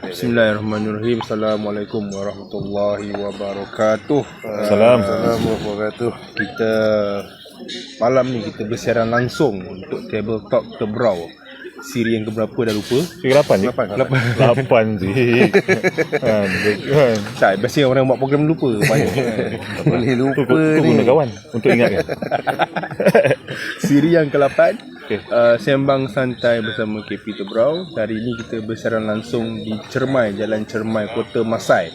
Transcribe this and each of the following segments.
Bismillahirrahmanirrahim. Assalamualaikum warahmatullahi wabarakatuh. Assalamualaikum warahmatullahi wabarakatuh. Kita malam ni kita bersiaran langsung untuk Table Talk Tebrau. Siri yang keberapa dah lupa? Siri 8 je? 8 je. Tak, biasanya orang buat program lupa. Tak boleh lupa ni. Guna kawan untuk ingatkan. Siri yang ke-8, Sembang Santai bersama KP Tebrau. Hari ini kita bersiaran langsung di Cermai, Jalan Cermai, Kota Masai.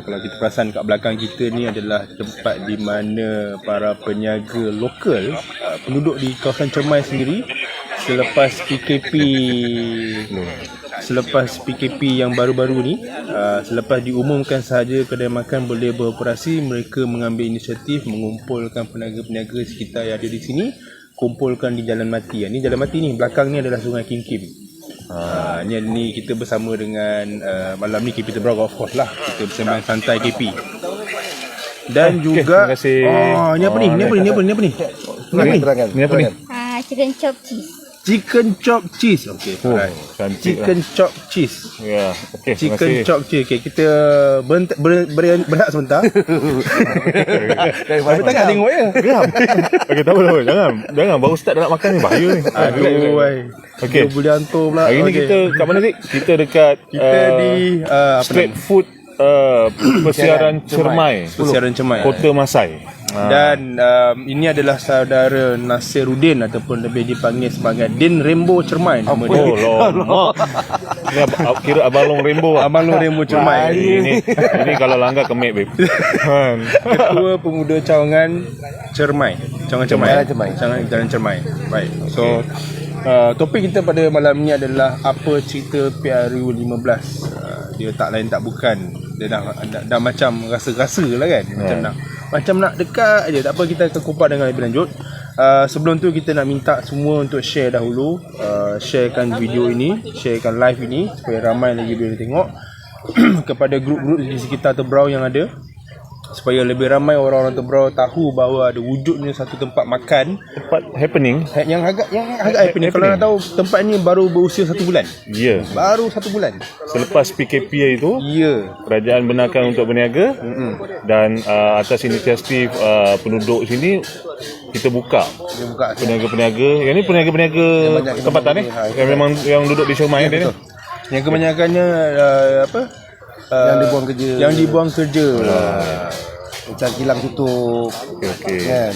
Kalau kita perasan kat belakang kita ni adalah tempat di mana para peniaga lokal, penduduk di kawasan Cermai sendiri, selepas PKP yang baru-baru ni, selepas diumumkan sahaja kedai makan boleh beroperasi, mereka mengambil inisiatif mengumpulkan peniaga-peniaga sekitar yang ada di sini, kumpulkan di Jalan Mati. Ni Jalan Mati ni, belakang ni adalah Sungai Kim Kim. Ni kita bersama dengan malam ni KP Tebrau, of course lah. Kita bersembang santai KP. Dan juga ni apa ni? Chicken chop cheese. Chicken chop cheese. Okey. Chicken chop cheese. Ya, okey. Chicken chop cheese. Okey, kita berehat sebentar. Tapi tak tengok ya. Geram. Okey, tak apa. Jangan baru start dah nak makan ni, bahaya ni. Aduh, okey. Boleh hantar pula. Hari ni kita kat mana ni? Kita dekat di street food Persiaran Cermai, Kota Masai. Dan ini adalah saudara Nasiruddin ataupun lebih dipanggil sebagai Din Rainbow Cermai nama dia. Lama. Ni kira Abang Long Rainbow. Abang Long Rainbow Cermai. Ini kalau langgar kemek babe. Ketua Pemuda Cawangan Cermai. Jalan Cermai. Baik. So topik kita pada malam ni adalah apa cerita PRU 15. Dia tak lain tak bukan, dia dah macam rasa-rasa lah kan. Macam nak dekat je. Tak apa, kita akan kupas dengan lebih lanjut. Sebelum tu kita nak minta semua untuk share dahulu, sharekan video ini, sharekan live ini supaya ramai lagi boleh tengok kepada grup-grup di sekitar Tebrau yang ada, supaya lebih ramai orang-orang Tebrau tahu bahawa ada wujudnya satu tempat makan, tempat happening yang agak happening. Kalau nak tahu, tempat ni baru berusia 1 bulan. Ya. Baru 1 bulan. Selepas PKP itu, kerajaan benarkan untuk berniaga. Dan atas inisiatif penduduk sini, kita buka peniaga-peniaga. Yang ni peniaga-peniaga tempatan ni yang memang yang duduk di Cermai ni. Yang kebanyakannya yang dibuang kerja. Macam kilang tutup. Okey. Kan?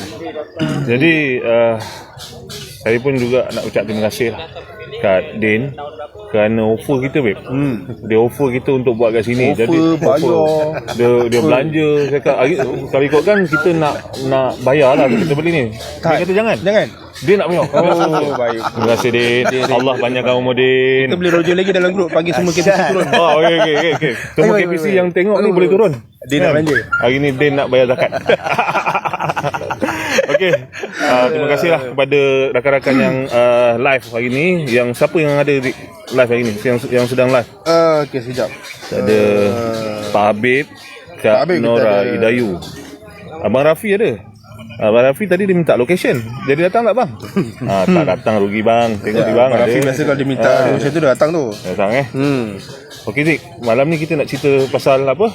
Jadi saya pun juga nak ucap terima kasih kat Din kerana offer kita babe. Dia offer kita untuk buat kat sini. Jadi dia belanja. Saya kata kalau ikutkan kita nak bayar lah kita beli ni. Dia kata jangan. Dia nak bayar. Baik. Terima kasih Din. Allah banyakkan umur Din. Kita boleh roger lagi dalam grup, bagi semua KPC turun. Okey. Semua KPC yang tengok ni boleh turun. Din nak belanja. Hari ni Din nak bayar zakat. Okey. Terima kasihlah kepada rakan-rakan yang live hari ni. Yang siapa yang ada di live hari ni, yang sedang live? Okey, sekejap. Ada Pak Habib, Kak Nora Idayu. Abang Rafi ada. Abang Rafi tadi dia minta location. Jadi datang tak bang? Tak datang, rugi bang. Tengok di bang. Rafi biasa kalau dia minta location tu dia datang tu. Datang Okey Zik, malam ni kita nak cerita pasal apa?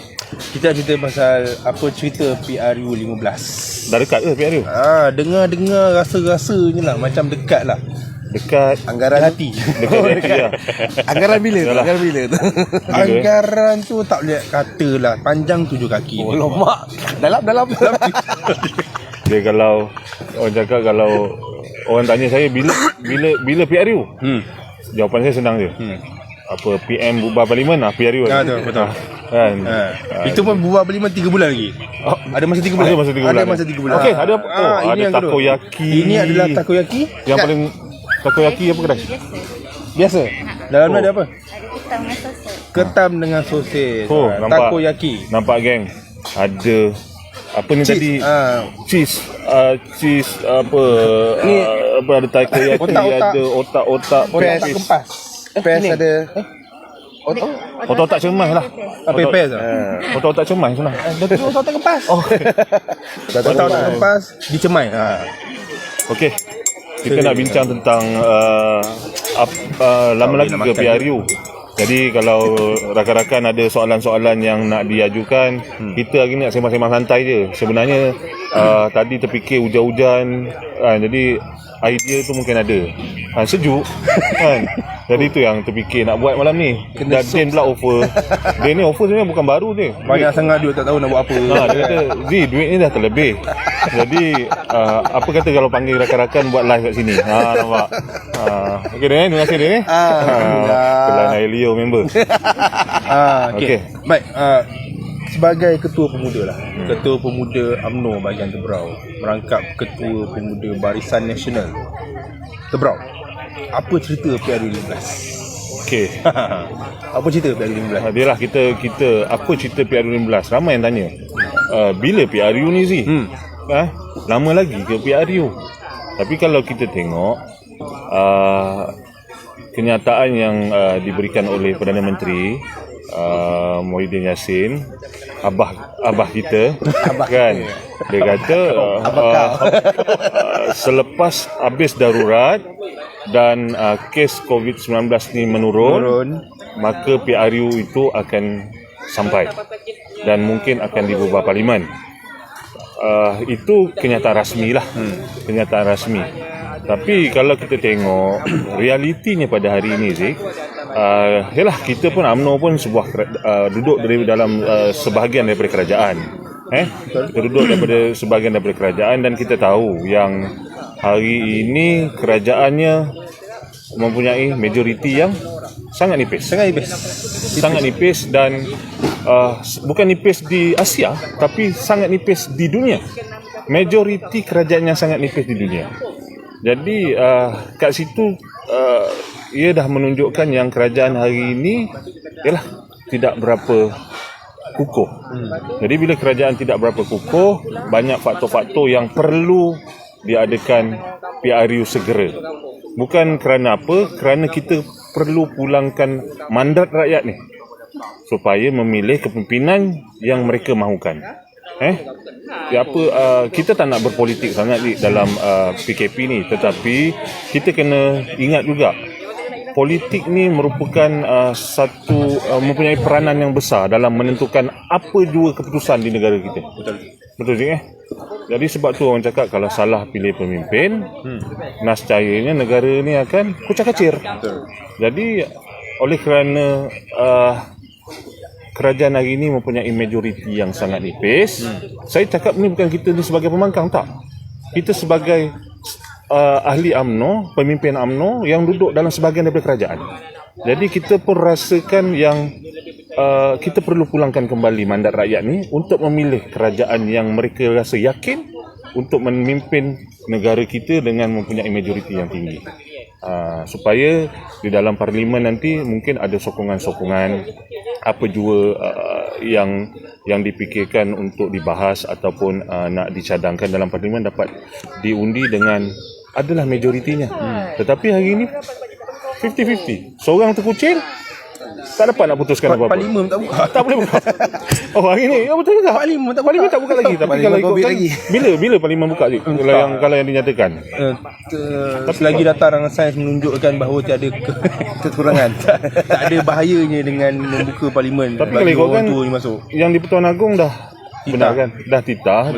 Kita nak cerita pasal apa cerita PRU 15. Dah dekat ke PRU? Dengar rasa-rasanya lah, macam dekat lah. Dekat anggaran hati. Dekat hati lah. Anggaran bila tu? Anggaran tu tak boleh katalah, panjang 7 kaki. Lemak. Dalam. Dia kalau orang cakap, kalau orang tanya saya bila PRU, jawapan saya senang je. Apa PM bubar parlimen PRU. Betul. Kan. Itu pun bubar parlimen 3 bulan lagi. Ada masa 3 bulan. Ada masa 3 bulan. Okey, ada apa? Ada takoyaki. Ini adalah takoyaki. Yang paling takoyaki apa kedai? Biasa. Dalam ada apa? Ada ketam dengan sosis. Takoyaki. Nampak geng. Ada apa ni tadi? Cheese apa? Apa ada takoyaki, ada otak-otak kempas. Pes ada otak Cermai lah. Apa pes? Otak Cermai sana. Otak kempas. Otak kempas di Cermai. Okey. Kita nak bincang tentang lama lagi ke PRU. Jadi kalau rakan-rakan ada soalan-soalan yang nak diajukan, kita hari ni nak sembang-sembang santai je. Sebenarnya tadi terfikir hujan-hujan, jadi idea tu mungkin ada. Sejuk kan. Jadi tu yang terfikir nak buat malam ni. Dan Din pula offer. Din ni offer sebenarnya bukan baru ni. Banyak sangat duit, tak tahu nak buat apa. Dia kata, Zee, duit ni dah terlebih. Jadi apa kata kalau panggil rakan-rakan buat live kat sini. Nampak. Okey Din, terima kasih Din. Pelan Leo member. Okey. Baik, sebagai ketua pemuda lah, ketua pemuda UMNO bahagian Tebrau, merangkap ketua pemuda Barisan Nasional Tebrau, apa cerita PRU15? Okey. Apa cerita PRU15? Adalah kita apa cerita PRU15? Ramai yang tanya. Bila PRU ni Zee? Lama lagi ke PRU? Tapi kalau kita tengok kenyataan yang diberikan oleh Perdana Menteri Muhyiddin Yassin, abah kita kan, dia kata selepas habis darurat dan kes COVID-19 ni menurun, maka PRU itu akan sampai dan mungkin akan diubah parlimen. Itu kenyataan rasmi lah, kenyataan rasmi. Tapi kalau kita tengok realitinya pada hari ini Zik, yalah, kita pun UMNO pun sebuah duduk dari dalam sebahagian daripada kerajaan. Kita duduk daripada sebahagian daripada kerajaan dan kita tahu yang hari ini kerajaannya mempunyai majoriti yang sangat nipis. Sangat nipis dan bukan nipis di Asia tapi sangat nipis di dunia. Majoriti kerajaan yang sangat nipis di dunia. Jadi kat situ ia dah menunjukkan yang kerajaan hari ini ialah tidak berapa kukuh. Jadi bila kerajaan tidak berapa kukuh, banyak faktor-faktor yang perlu diadakan PRU segera. Bukan kerana apa? Kerana kita perlu pulangkan mandat rakyat ni supaya memilih kepimpinan yang mereka mahukan. Kita tak nak berpolitik sangat di dalam PKP ni, tetapi kita kena ingat juga politik ni merupakan mempunyai peranan yang besar dalam menentukan apa jua keputusan di negara kita. Betul je Jadi sebab tu orang cakap kalau salah pilih pemimpin, nascayanya negara ni akan kucak-kacir. Jadi oleh kerana kerajaan hari ini mempunyai majoriti yang sangat nipis, saya cakap ni bukan kita ni sebagai pembangkang, tak. Kita sebagai ahli UMNO, pemimpin UMNO yang duduk dalam sebahagian daripada kerajaan. Jadi kita pun rasakan yang kita perlu pulangkan kembali mandat rakyat ni untuk memilih kerajaan yang mereka rasa yakin untuk memimpin negara kita dengan mempunyai majoriti yang tinggi. Supaya di dalam parlimen nanti mungkin ada sokongan-sokongan apa jua yang dipikirkan untuk dibahas ataupun nak dicadangkan dalam parlimen dapat diundi dengan adalah majoritinya. Tetapi hari ini 50-50. Seorang terkucing tak dapat nak putuskan apa-apa. Parlimen tak buka. Tak boleh buka. Oh, hari ni betul juga. Parlimen tak buka lagi. Tapi kalau ikutkan bila parlimen buka je? Kalau yang dinyatakan. Selagi data rancangan sains menunjukkan bahawa tiada kekurangan. Tak ada bahayanya dengan membuka parlimen. Tapi kalau ikutkan masuk. Yang di Pertuan Agong dah benarkan,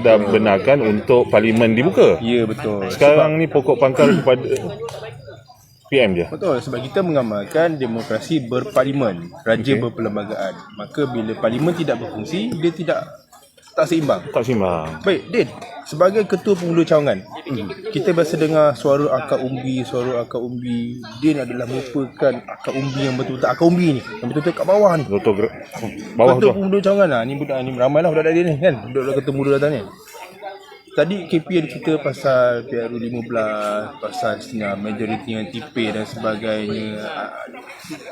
dah benarkan untuk parlimen dibuka. Ya, betul. Sekarang ni pokok pangkal kepada PM je. Betul, sebab kita mengamalkan demokrasi berparlimen, raja berperlembagaan. Maka bila parlimen tidak berfungsi, dia tak seimbang. Tak seimbang. Baik, Din, sebagai ketua pemuda cawangan, kita biasa dengar suara akar umbi. Din adalah merupakan akar umbi yang betul-betul akar umbi ni, yang betul-betul kat bawah ni. Betul, bawah ketua tu. Pemuda cawangan lah, ni budak ni ramai lah budak-budak dia ni kan. Budak-budak ketua pemuda datang ni. Tadi KP ada cerita pasal PRU15, pasal majoriti yang tipis dan sebagainya.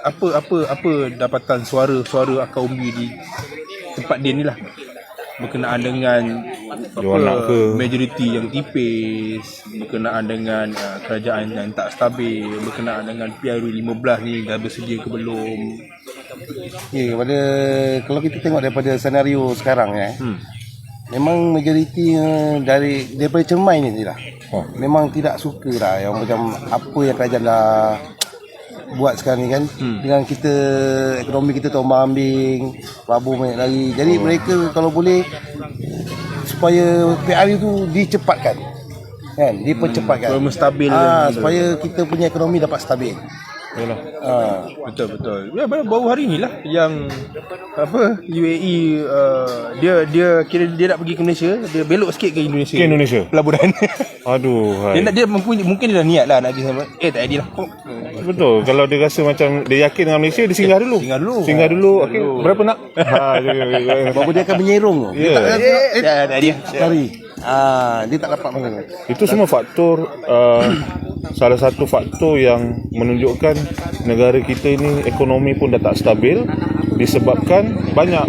Apa dapatan suara akar umbi di tempat dia ni lah, berkenaan dengan majoriti yang tipis, berkenaan dengan kerajaan yang tak stabil, berkenaan dengan PRU15 ni dah bersedia ke belum. Ya, kalau kita tengok daripada senario sekarang memang majoriti daripada cermai ni lah. Memang tidak suka lah yang macam apa yang kerajaan dah buat sekarang ni kan, dengan kita ekonomi kita terombang-ambing, pelabur banyak lari. Jadi mereka kalau boleh supaya PRU tu dicepatkan, kan, dipercepatkan, supaya stabil supaya kita punya ekonomi dapat stabil. Yalah. Betul. Ya, baru hari ni lah yang UAE dia kira dia nak pergi ke Malaysia, dia belok sikit ke Indonesia. Ke Indonesia. Pelaburan. Aduh. Dia mungkin dia dah niat lah nak pergi sama. Tak jadi lah. Betul. Kalau dia rasa macam dia yakin dengan Malaysia, dia singgah dulu. Singgah dulu. Okey, berapa nak? Baru dia akan menyerong. Ya. Tak dia. Lari. Dia tak dapat mana. Itu semua faktor salah satu faktor yang menunjukkan negara kita ini ekonomi pun dah tak stabil disebabkan banyak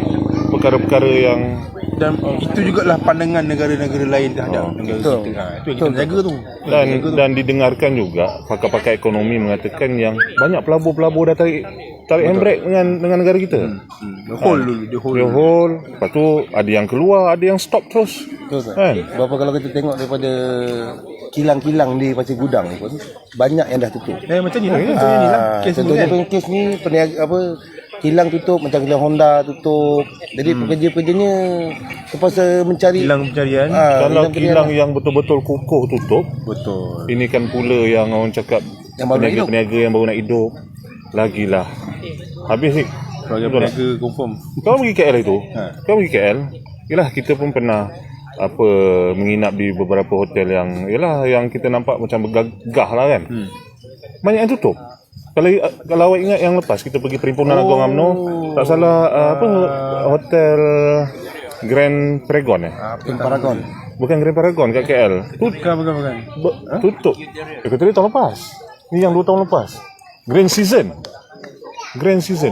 perkara-perkara yang dan itu jugalah pandangan negara-negara lain terhadap negara betul. kita. Itu yang kita jaga tu. dan didengarkan juga pakar-pakar ekonomi mengatakan yang banyak pelabur-pelabur dah tarik handbrake dengan negara kita. The whole dulu, The whole. Lepas tu ada yang keluar, ada yang stop terus. Betul tak? Kan? Berapa kalau kita tengok daripada kilang-kilang di Pasir Gudang ni pun banyak yang dah tutup. Macam ni lah. Contohnya ni lah. Kes ni Contohnya kan. kes ni peniaga kilang tutup, macam kilang Honda tutup. Jadi pekerja-pekerjanya terpaksa mencari Kilang pencarian. Kalau kilang yang betul-betul kukuh tutup, Betul. ini kan pula yang orang cakap Yang baru nak hidup. peniaga-peniaga yang baru nak hidup. Lagilah. Habis ni. Sebagai peniaga confirm. Kau pergi KL itu? Kau pergi KL? Yalah, kita pun pernah menginap di beberapa hotel yang kita nampak macam bergagah lah kan. Banyak yang tutup. Kalau awak ingat yang lepas kita pergi Perhimpunan Agong UMNO, tak salah hotel Grand Paragon Paragon. Bukan Grand Paragon kat KL. Bukan. Tutup. Kata dia tahun lepas. Ni yang 2 tahun lepas. Grand Season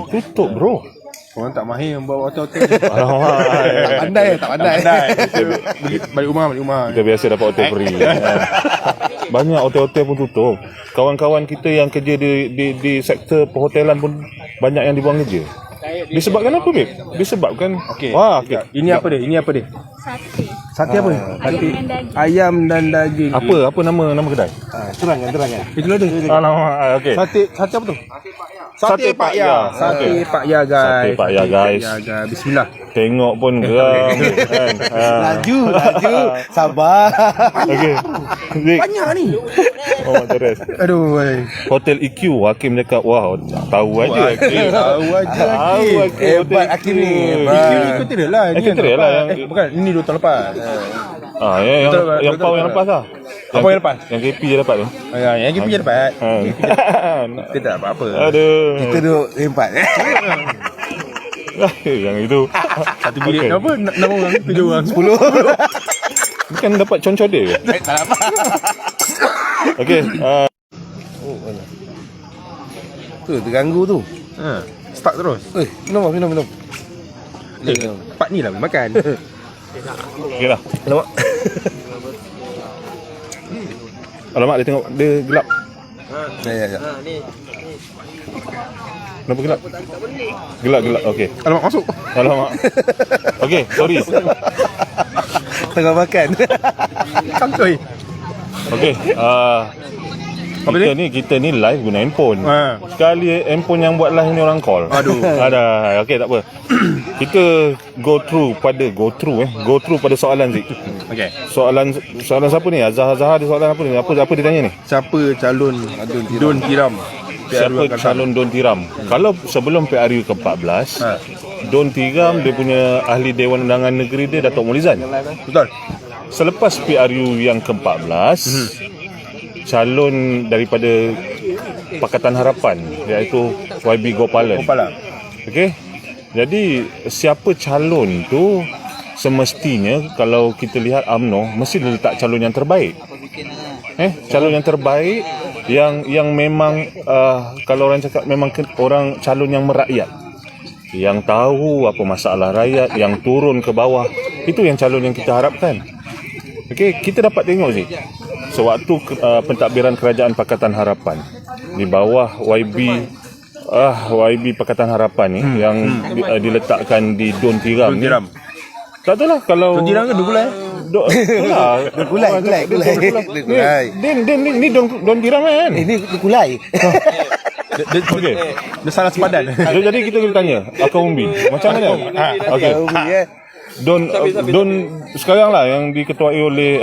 tutup bro. Orang tak mahir membawa hotel-hotel. Alamak. Tak pandai. Balik rumah. Kita biasa dapat hotel free. Banyak hotel-hotel pun tutup. Kawan-kawan kita yang kerja di sektor perhotelan pun banyak yang dibuang kerja. Disebabkan apa, Beb? Disebabkan Okay. Ini apa dia? Sate apa ni? Ayam dan daging. Apa nama kedai? Terangkan. Itulah dia. Alamak. Okey. Sate apa tu? Sate Pak Ya. Sate Pak Ya guys. Sate Pak Ya, guys. Bismillah. Tengok pun geram kan. Laju. Sabar. Okey. Banyak ni. Oh, terus. Aduh. Hotel EQ, Hakim cakap, wah, tahu aja. Tahu aja. Hebat Hakim ni. Ikut dia lah. Equatorial lah yang bukan, ini 2 tahun lepas. Yang pau yang lepas lah. Apa yang lepas? Yang KP je dapat tu. Yang KP je dapat. Kita tak apa-apa. Aduh. Kita duduk empat. Yang itu. Satu bilik apa? 6 orang, 7 orang, 10. Bukan dapat concodek ke? Tak apa. Okey. Tu terganggu tu. Start terus. Minum. Part ni lah boleh makan. Okey lah. Alamak, dia tengok dia gelap. Ya. Kenapa gelap? Gelap. Okey. Alamak, masuk. Alamak. Okey, sorry. Tengah makan. Kangkoi. Okey. Kita ni live guna handphone. Sekali handphone yang buat live ni orang call. Aduh. Ada. Okey, tak apa. Kita go through pada soalan Zik. Okey. Soalan siapa ni? Azhar ada soalan apa ni? Apa dia tanya ni? Siapa calon Don Tiram? Siapa calon Don Tiram? Kalau sebelum PRU ke-14, Don Tiram dia punya ahli Dewan Undangan Negeri dia Datuk Maulizan. Betul. Selepas PRU yang ke-14, calon daripada Pakatan Harapan iaitu YB Gopalan. Okey. Jadi siapa calon tu semestinya kalau kita lihat UMNO mesti dia letak calon yang terbaik. Calon yang terbaik yang memang kalau orang cakap memang orang calon yang merakyat. Yang tahu apa masalah rakyat, yang turun ke bawah. Itu yang calon yang kita harapkan. Okey, kita dapat tengok sih. Sewaktu pentadbiran Kerajaan Pakatan Harapan di bawah YB Pakatan Harapan ni yang diletakkan di Don Tiram ni. Tak tahulah kalau Don Tiram ke Dugulai? Gulai. Ni Don Tiram kan? Ini kulai. Okey. Dia salah sepadan. Jadi kita kena tanya Akang Umbi macam mana? Okey. Don sekarang lah yang diketuai oleh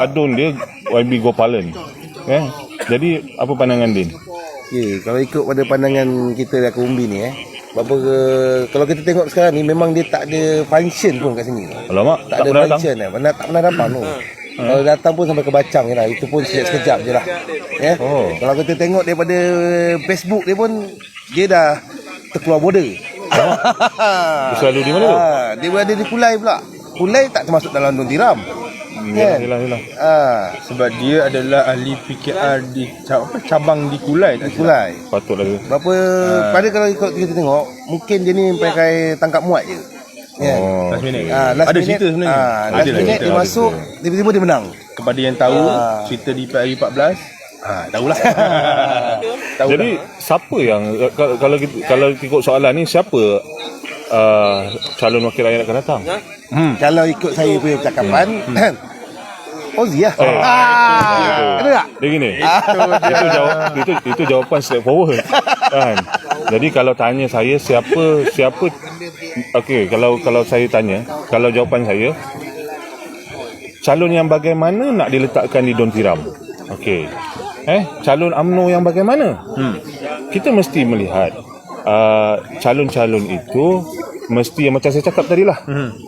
Adun dia YB Gopalan. Jadi apa pandangan Din? Okay, kalau ikut pada pandangan kita dari Umbi ni kalau kita tengok sekarang ni memang dia tak ada function pun kat sini. Alamak, tak ada pernah function tak pernah datang tu. Kalau datang pun sampai ke Bacang je lah. Itu pun sekejap je lah. Kalau kita tengok daripada Facebook dia pun dia dah terkeluar border. Dia selalu di mana tu? Dia berada di Kulai pula. Kulai tak termasuk dalam Don Tiram. Yalah. Sebab dia adalah ahli PKR di cabang di Kulai. Di Kulai. Patutlah dia. Pada kalau kita tengok mungkin dia ni pakai tangkap muat je. Last minute. Ada cerita sebenarnya. Last minute dia masuk, tiba-tiba dia menang. Kepada yang tahu cerita di PRU 14, tahulah. Jadi siapa yang kalau ikut soalan ni siapa calon wakil rakyat akan datang? Kalau ikut saya punya percakapan Ozi lah. Ada tak? Dia gini. Itu jawapan straightforward. Kan? Jadi kalau tanya saya siapa okey, kalau saya tanya, kalau jawapan saya calon yang bagaimana nak diletakkan di Don Tiram. Okey. Calon UMNO yang bagaimana? Kita mesti melihat calon-calon itu mesti yang macam saya cakap tadi lah,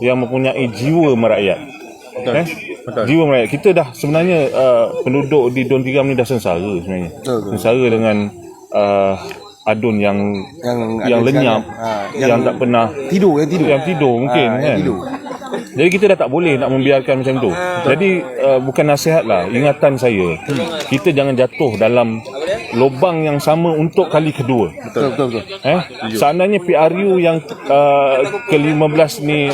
yang mempunyai jiwa merakyat. Jiwa merakyat. Kita dah sebenarnya penduduk di Don Tiram ni dah sengsara sebenarnya. Sengsara dengan Adun yang lenyap, yang tak pernah tidur mungkin kan. Jadi kita dah tak boleh nak membiarkan macam tu. Jadi bukan nasihat lah, ingatan saya, kita jangan jatuh dalam lubang yang sama untuk kali kedua. Betul. Seandainya PRU yang ke-15 ni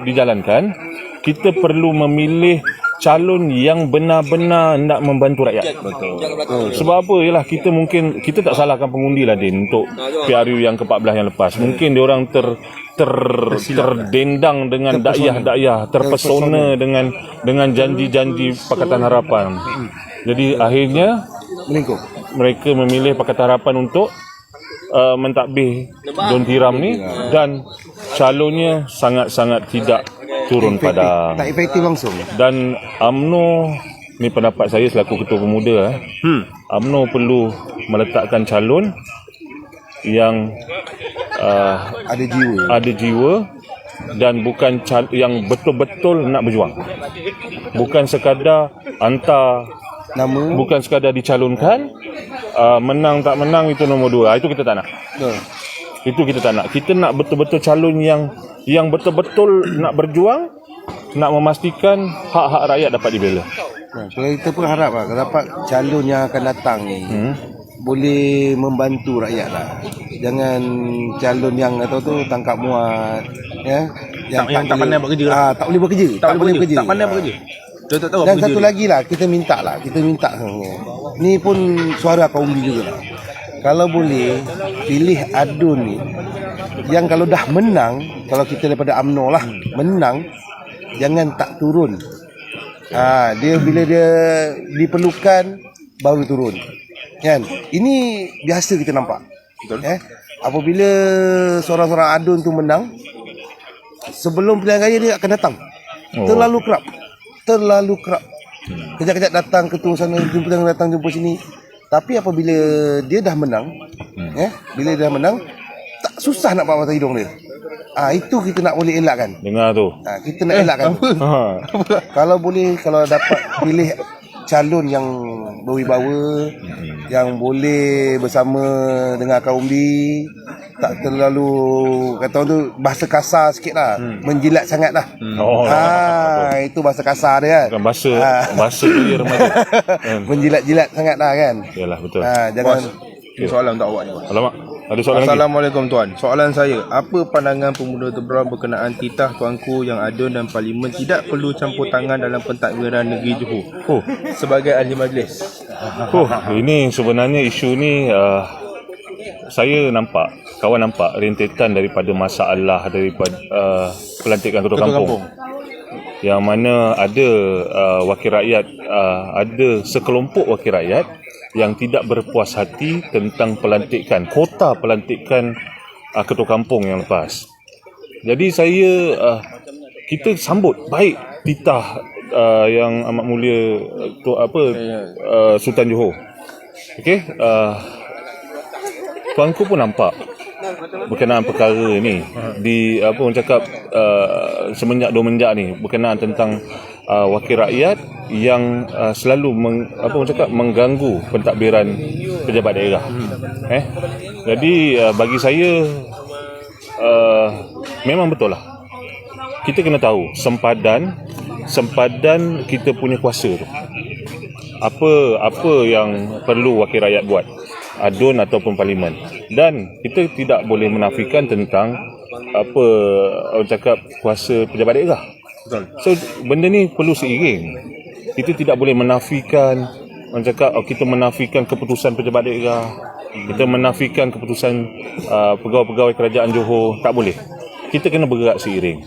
dijalankan, kita perlu memilih calon yang benar-benar nak membantu rakyat. Betul. Sebab apa? Yalah, kita tak salahkan pengundi lah Din untuk PRU yang ke-14 yang lepas. Mungkin diorang terdendang dengan dakyah-dakyah, terpesona dengan janji-janji Pakatan Harapan. Jadi akhirnya mereka memilih Pakatan Harapan untuk mentadbir Don Tiram ni, dan calonnya sangat-sangat tidak turun padang, tak efektif langsung. Dan UMNO ni pendapat saya selaku ketua pemuda, UMNO perlu meletakkan calon yang ada jiwa dan bukan yang betul-betul nak berjuang, bukan sekadar hantar nama, bukan sekadar dicalonkan, menang tak menang itu nombor 2. Itu kita tak nak. Itu kita tak nak. Kita nak betul-betul calon yang betul-betul nak berjuang, nak memastikan hak-hak rakyat dapat dibela. Kita pun harap lah, dapat calon yang akan datang ni boleh membantu rakyat lah. Jangan calon yang tangkap muat, yang tak pandai buat kerja. Tak boleh bekerja. Tak pandai bekerja. Dan satu lagi lah, kita minta ni pun suara kaum Umbi juga lah. Kalau boleh pilih Adun ni yang kalau dah menang, kalau kita daripada UMNO lah menang, jangan tak turun. Dia bila dia diperlukan baru turun. Kan? Ini biasa kita nampak. Betul. Apabila seorang-seorang Adun tu menang, sebelum pilihan raya dia akan datang. Terlalu kerap. Kejap-kejap datang ketua sana, jumpa sini. Tapi apabila dia dah menang, bila dia dah menang, tak susah nak bawa mata hidung dia. Itu kita nak boleh elakkan. Dengar tu. Kita nak elakkan. Kalau boleh, kalau dapat pilih calon yang berwibawa, yang boleh bersama dengan kaum Umbi, tak terlalu kata orang tu bahasa kasar sikit lah, menjilat sangat lah. Itu bahasa kasar dia kan. Bukan bahasa dia remaja. Menjilat-jilat sangat lah kan. Yalah, betul. Jangan. Soalan untuk awak ni. Alamak, ada soalan lagi? Assalamualaikum tuan. Soalan saya, apa pandangan pemuda Tebrang berkenaan titah tuanku yang ada dan Parlimen tidak perlu campur tangan dalam pentadbiran negeri Johor sebagai ahli majlis? Ini sebenarnya isu ni saya nampak, kawan nampak rentetan daripada masalah daripada pelantikan ketua kampung. Yang mana ada wakil rakyat, ada sekelompok wakil rakyat yang tidak berpuas hati tentang pelantikan, kota pelantikan ketua kampung yang lepas. Jadi kita sambut baik titah yang amat mulia Sultan Johor. Okey, tuanku pun nampak berkenaan perkara ni di orang cakap semenjak domenjak ni berkenaan tentang wakil rakyat yang selalu mengganggu pentadbiran pejabat daerah. Jadi bagi saya memang betul lah, kita kena tahu sempadan kita punya kuasa tu. Apa yang perlu wakil rakyat buat, adun ataupun parlimen. Dan kita tidak boleh menafikan tentang orang cakap kuasa pejabat daerah. So benda ni perlu seiring. Kita tidak boleh menafikan, orang cakap kita menafikan keputusan pejabat daerah, kita menafikan keputusan pegawai-pegawai kerajaan Johor. Tak boleh. Kita kena bergerak seiring.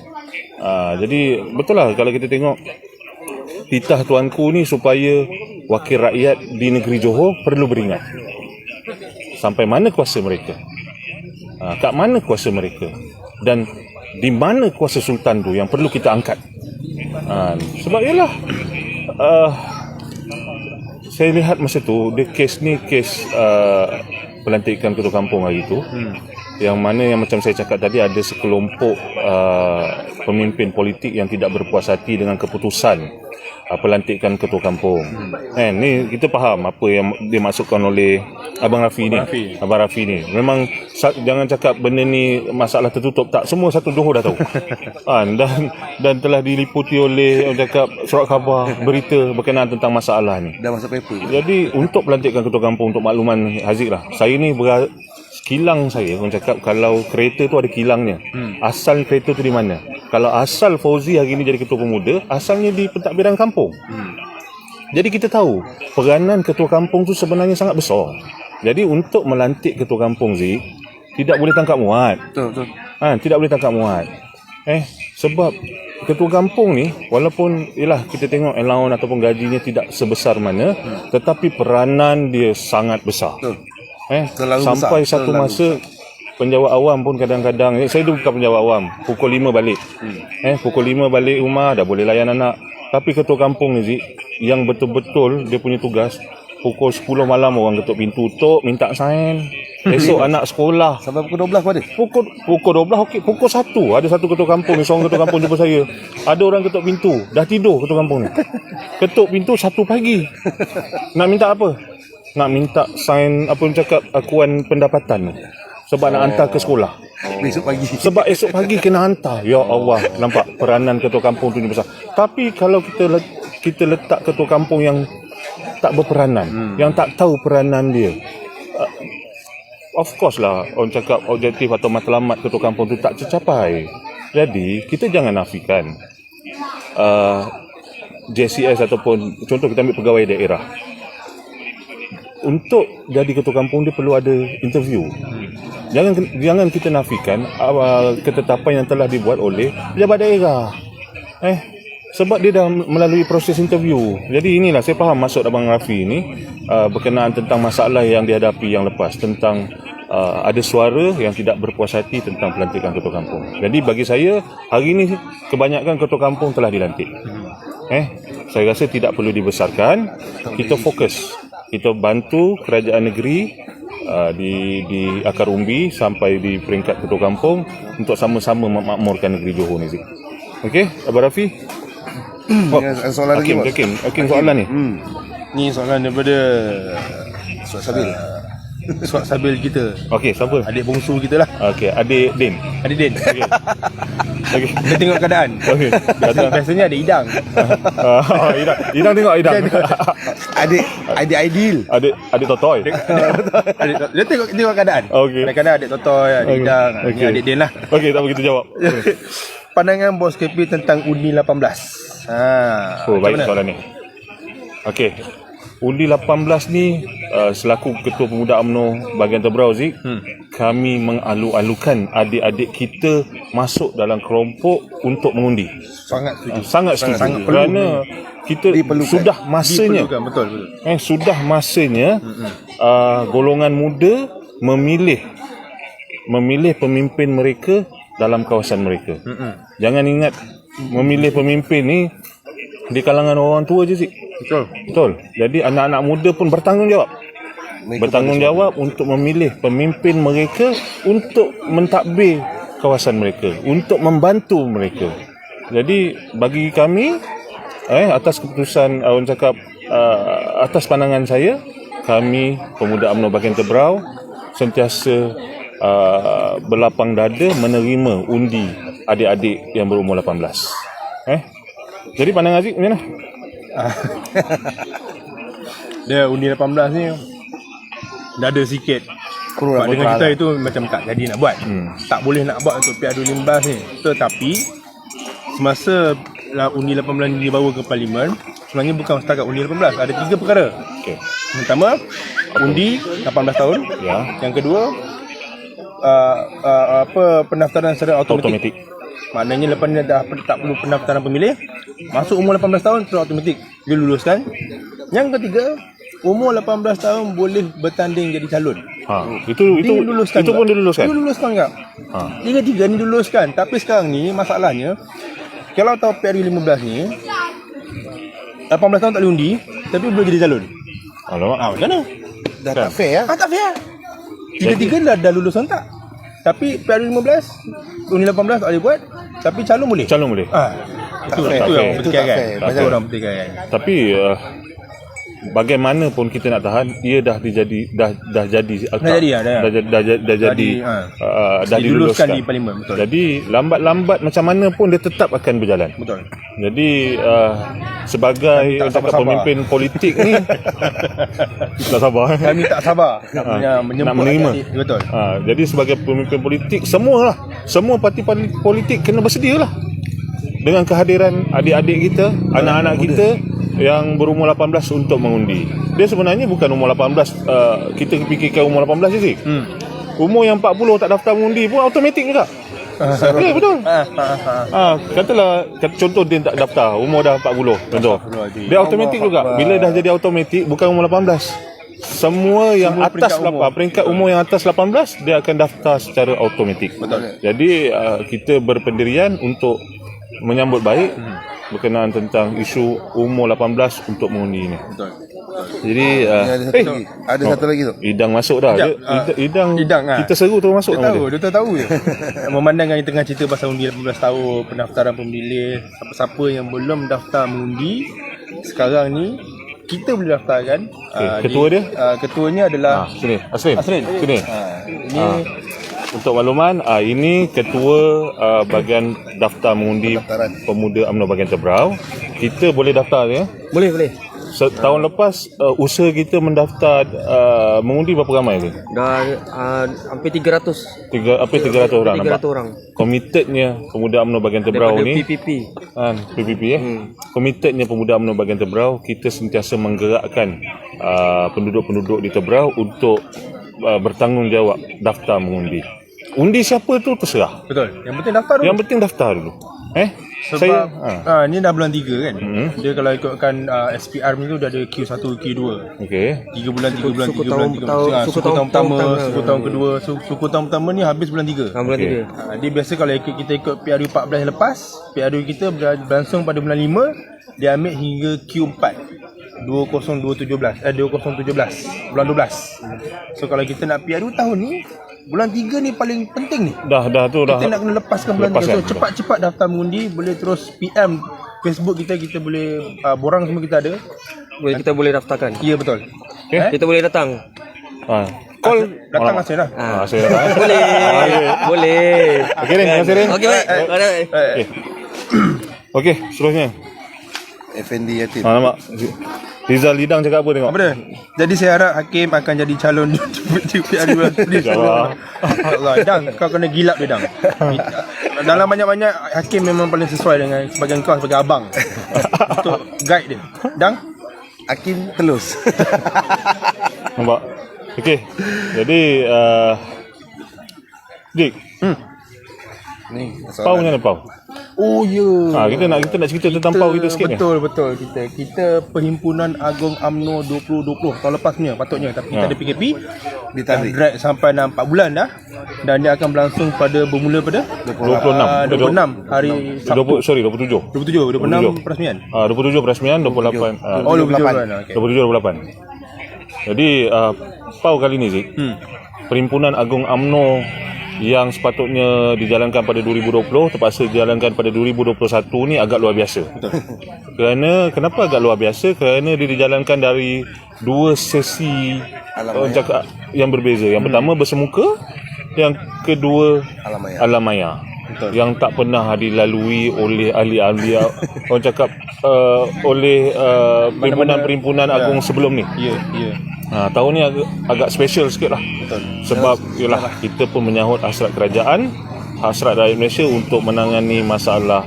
Jadi betul lah kalau kita tengok titah tuanku ni supaya wakil rakyat di negeri Johor perlu beringat sampai mana kuasa mereka, kat mana kuasa mereka, dan di mana kuasa sultan tu yang perlu kita angkat. Sebab ialah saya lihat masa tu dia kes pelantikan ketua kampung hari tu, yang mana yang macam saya cakap tadi, ada sekelompok pemimpin politik yang tidak berpuas hati dengan keputusan pelantikan ketua kampung. Ni kita faham apa yang dimaksudkan oleh Abang Rafi ni. Abang Rafi ni memang jangan cakap benda ni masalah tertutup, tak, semua satu Johor dah tahu. Dan telah diliputi oleh orang cakap surat khabar, berita berkenaan tentang masalah ni. Dah masuk paper. Jadi untuk pelantikan ketua kampung, untuk makluman Haziq lah, saya ni kilang saya, orang cakap kalau kereta tu ada kilangnya. Asal kereta tu di mana? Kalau asal Fauzi hari ni jadi ketua pemuda, asalnya di pentadbiran kampung. Jadi kita tahu peranan ketua kampung tu sebenarnya sangat besar. Jadi untuk melantik ketua kampung tidak boleh tangkap muat. Betul. Tidak boleh tangkap muat. Sebab ketua kampung ni walaupun kita tengok allowance ataupun gajinya tidak sebesar mana, tetapi peranan dia sangat besar. Betul. Sampai besar. satu masa penjawat awam pun kadang-kadang, saya dulu bukan penjawat awam, pukul 5 balik. Pukul 5 balik rumah, dah boleh layan anak. Tapi ketua kampung ni yang betul-betul dia punya tugas, pukul 10 malam orang ketuk pintu, tok minta sign. Esok anak sekolah Sampai pukul 12 pun ada. Pukul 12, okey, pukul 1 ada satu ketua kampung ni, seorang ketua kampung jumpa saya. Ada orang ketuk pintu, dah tidur ketua kampung ni. Ketuk pintu 1 pagi. Nak minta apa? Nak minta sign cakap akuan pendapatan sebab nak hantar ke sekolah. Besok pagi. Sebab esok pagi kena hantar. Ya Allah, nampak peranan ketua kampung tu ni besar. Tapi kalau kita letak ketua kampung yang tak berperanan, yang tak tahu peranan dia, of course lah orang cakap objektif atau matlamat ketua kampung tu tak tercapai. Jadi kita jangan nafikan JCS ataupun contoh kita ambil pegawai daerah. Untuk jadi ketua kampung dia perlu ada interview. Jangan kita nafikan ketetapan yang telah dibuat oleh pejabat daerah. Sebab dia dah melalui proses interview. Jadi inilah saya faham maksud Abang Rafi ni berkenaan tentang masalah yang dihadapi yang lepas, tentang ada suara yang tidak berpuas hati tentang pelantikan ketua kampung. Jadi bagi saya hari ini kebanyakan ketua kampung telah dilantik. Saya rasa tidak perlu dibesarkan. Kita fokus, kita bantu kerajaan negeri di akar umbi sampai di peringkat ketua kampung untuk sama-sama memakmurkan negeri Johor ni. Okey, Abang Rafi. Soalan lagi. Hakim soalan ni. Ni soalan daripada Suat Sabil kita. Okey, siapa? Adik bongsu kita lah. Okey, adik Din. Adik Din. Okey. Dia tengok keadaan. Okey. Biasanya ada Idang. Idang tengok Idang. Adik ideal. Adik Totoy. Dia tengok keadaan. Okey. Kadang-kadang adik Totoy, adik Idang, ni adik Din lah. Okey, tak apa kita jawab. Pandangan Bos KP tentang Undi 18. Baik soalan ni. Okey. Undi 18 ni selaku Ketua Pemuda UMNO bahagian Tebrau kami mengalu-alukan adik-adik kita masuk dalam kelompok untuk mengundi. Sangat setuju. Kerana kita sudah masanya betul. Sudah masanya golongan muda memilih pemimpin mereka dalam kawasan mereka. Jangan ingat memilih pemimpin ni di kalangan orang tua je sih. Betul. Jadi anak-anak muda pun bertanggungjawab. Untuk memilih pemimpin mereka untuk mentadbir kawasan mereka, untuk membantu mereka. Jadi bagi kami atas keputusan orang cakap atas pandangan saya, kami pemuda UMNO bahagian Tebrau sentiasa berlapang dada menerima undi adik-adik yang berumur 18. Jadi pandangan Aziz macam mana? Dia undi 18 ni dah ada sikit sebab dengan kita itu macam tak jadi nak buat. Tak boleh nak buat untuk PR2015 ni. Tetapi semasa undi 18 ni dibawa ke Parlimen, sebenarnya bukan setakat undi 18, ada 3 perkara. Pertama, undi 18 tahun. Yang kedua, pendaftaran secara automatik. Maknanya lepas ni dah tak perlu pendaftaran pemilih, masuk umur 18 tahun terus automatik dia luluskan. Yang ketiga, umur 18 tahun boleh bertanding jadi calon. Itu pun diluluskan. Diluluskan tak? Tiga-tiga ni diluluskan. Tapi sekarang ni masalahnya, kalau tahu PRU15 ni 18 tahun tak boleh undi, tapi boleh jadi calon. Alamak. Macam mana? Dah tak fair tak fair. Tiga-tiga dah lulus tak? Tapi PRU15 undi 18 tak boleh buat, tapi calon boleh. Itu yang bertikaikan. Itu orang bertikaikan. Tapi bagaimanapun kita nak tahan, ia dah diluluskan di Parlimen. Betul. Jadi lambat-lambat macam mana pun dia tetap akan berjalan. Betul. Jadi sebagai pemimpin politik ni tak sabar. Kami tak sabar nak menerima. Betul. Jadi sebagai pemimpin politik, semua parti politik kena bersedialah dengan kehadiran adik-adik kita, anak-anak kita yang berumur 18 untuk mengundi. Dia sebenarnya bukan umur 18, kita fikirkan umur 18 je sih. Umur yang 40 tak daftar mengundi pun automatik juga. Ya, betul. Katalah contoh dia tak daftar, umur dah 40 contoh. Dia automatik juga. Bila dah jadi automatik, bukan umur 18. Semua yang atas peringkat umur yang atas 18 dia akan daftar secara automatik. Betul. Jadi kita berpendirian untuk menyambut baik berkenaan tentang isu umur 18 untuk mengundi ini. Betul. Jadi ada satu lagi tu. Idang masuk dah. Idang kita seru tu masuk. Dia tahu je. Memandangkan tengah cerita pasal undi 18 tahun, pendaftaran pemilih, siapa-siapa yang belum daftar mengundi, sekarang ni kita boleh daftarkan. Ketua dia? Ketuanya adalah Asrin. Sini. Ini untuk makluman, ini ketua bahagian daftar mengundi pemuda UMNO bahagian Tebrau. Kita boleh daftar ya? boleh. Tahun lepas usaha kita mendaftar mengundi berapa ramai tu? Dah hampir 300. 300 orang. 300 orang. Komitednya pemuda UMNO bahagian Tebrau ni PPP. PPP Komitednya pemuda UMNO bahagian Tebrau, kita sentiasa menggerakkan penduduk-penduduk di Tebrau untuk bertanggungjawab daftar mengundi. Undi siapa tu terserah. Betul. Yang penting daftar dulu. Yang penting daftar dulu. Sebab ni dah bulan 3 kan. Dia kalau ikutkan SPR ni tu dah ada Q1, Q2. Okey. 3 bulan. Suku tahun pertama, suku tahun kedua. Suku tahun pertama ni habis bulan 3. Bulan 3. Dia biasa kalau kita ikut PRU 14 yang lepas, PRU kita berlangsung pada bulan 5, dia ambil hingga Q4. 2017 bulan 12. So kalau kita nak PRU tahun ni, bulan 3 ni paling penting ni. Dah kita nak kena lepaskan bulan 3. So cepat-cepat daftar mengundi. Boleh terus PM Facebook kita boleh borang semua kita ada. Kita boleh daftarkan. Ya, betul. Kita boleh datang. Call datang Asrin lah. Boleh. Okey Rin, terima kasih Rin. Okey, baik. Okey, seterusnya. FND Yatim. Nampak Rizal Lidang cakap apa tengok? Apa dia? Jadi saya harap Hakim akan jadi calon di PRU. InsyaAllah. Dang, kau kena gilap dia, Dang. Dalam banyak-banyak, Hakim memang paling sesuai dengan sebagai kau sebagai abang untuk guide dia. Dang, Hakim telus. Nampak? Okey. Jadi Dik, Ni Pau macam mana Pau? Oh ya. Kita nak cerita tentang Pau kita sikit ni. Betul. Kita Perhimpunan Agong UMNO 2020 tahun lepas punya patutnya, tapi kita ada PKP. ditarik. Drag sampai 4 bulan dah. Dan dia akan berlangsung bermula pada 26 hari Sabtu. 27 26 peresmian. 27 peresmian, 28 Oh 27 bulan. Okey. 27-28. Jadi Pau kali ni Zik, Perhimpunan Agong UMNO yang sepatutnya dijalankan pada 2020 terpaksa dijalankan pada 2021 ni agak luar biasa. Betul. Kenapa agak luar biasa? Kerana dia dijalankan dari dua sesi yang berbeza. Yang pertama bersemuka, yang kedua alam maya. Yang tak pernah dilalui oleh ahli-ahli orang cakap oleh perhimpunan agung sebelum ni. Ya. Tahun ni agak special sikit lah. Betul. Sebab yalah, kita pun menyahut hasrat kerajaan, hasrat rakyat Malaysia untuk menangani masalah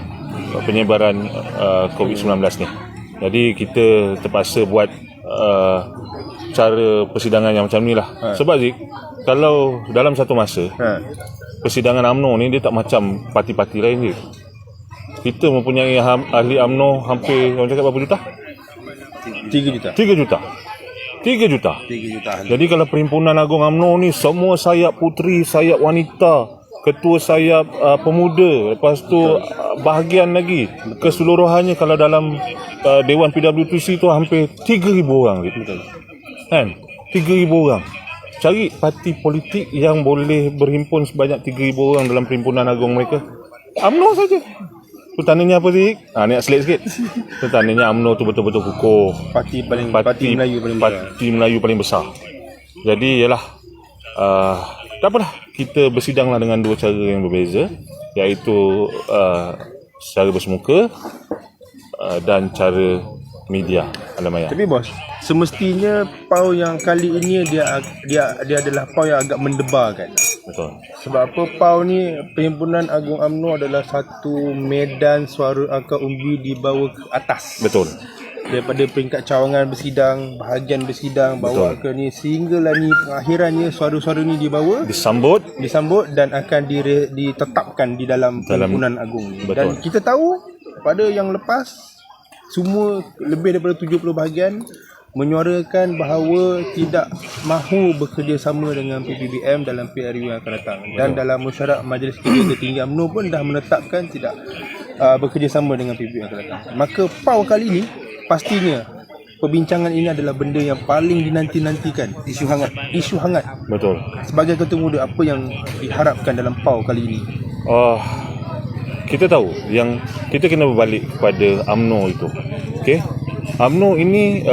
penyebaran COVID-19 ni. Jadi kita terpaksa buat cara persidangan yang macam ni lah. Sebab Zik, kalau dalam satu masa persidangan UMNO ni dia tak macam parti-parti lain je. Kita mempunyai ahli UMNO hampir, orang cakap berapa juta? 3 juta. Jadi kalau Perhimpunan Agong UMNO ni semua sayap puteri, sayap wanita, ketua sayap pemuda, lepas tu bahagian lagi keseluruhannya kalau dalam Dewan PWTC tu hampir 3,000 orang gitu. Kan? 3,000 orang. Cari parti politik yang boleh berhimpun sebanyak 3,000 orang dalam Perhimpunan Agong mereka. UMNO saja. Tu tandanya apa Zik? Ni nak selit sikit. Tu tandanya UMNO tu betul-betul kukuh. Parti Melayu paling besar. Jadi yalah, tak apalah, kita bersidanglah dengan dua cara yang berbeza, iaitu secara bersemuka dan cara media alam maya. Tapi bos, semestinya Pau yang kali ini dia adalah Pau yang agak mendebarkan. Betul. Sebab apa, Pau ni Perhimpunan Agong UMNO adalah satu medan suara akar umbi dibawa ke atas. Betul. Daripada peringkat cawangan bersidang, bahagian bersidang, bawa ke ni sehinggalah ni pengakhirannya suara-suara ni dibawa, disambut dan akan ditetapkan di dalam Perhimpunan Agong ni. Dan kita tahu pada yang lepas semua lebih daripada 70 bahagian menyuarakan bahawa tidak mahu bekerjasama dengan PPBM dalam PRU yang akan datang. Dan dalam mesyuarat Majlis Kerja Tertinggi UMNO pun dah menetapkan tidak bekerjasama dengan PPBM yang akan datang. Maka Pau kali ini pastinya perbincangan ini adalah benda yang paling dinanti-nantikan. Isu hangat. Betul. Sebagai ketua muda, apa yang diharapkan dalam Pau kali ini? Kita tahu yang kita kena berbalik kepada UMNO itu. Okey. UMNO ini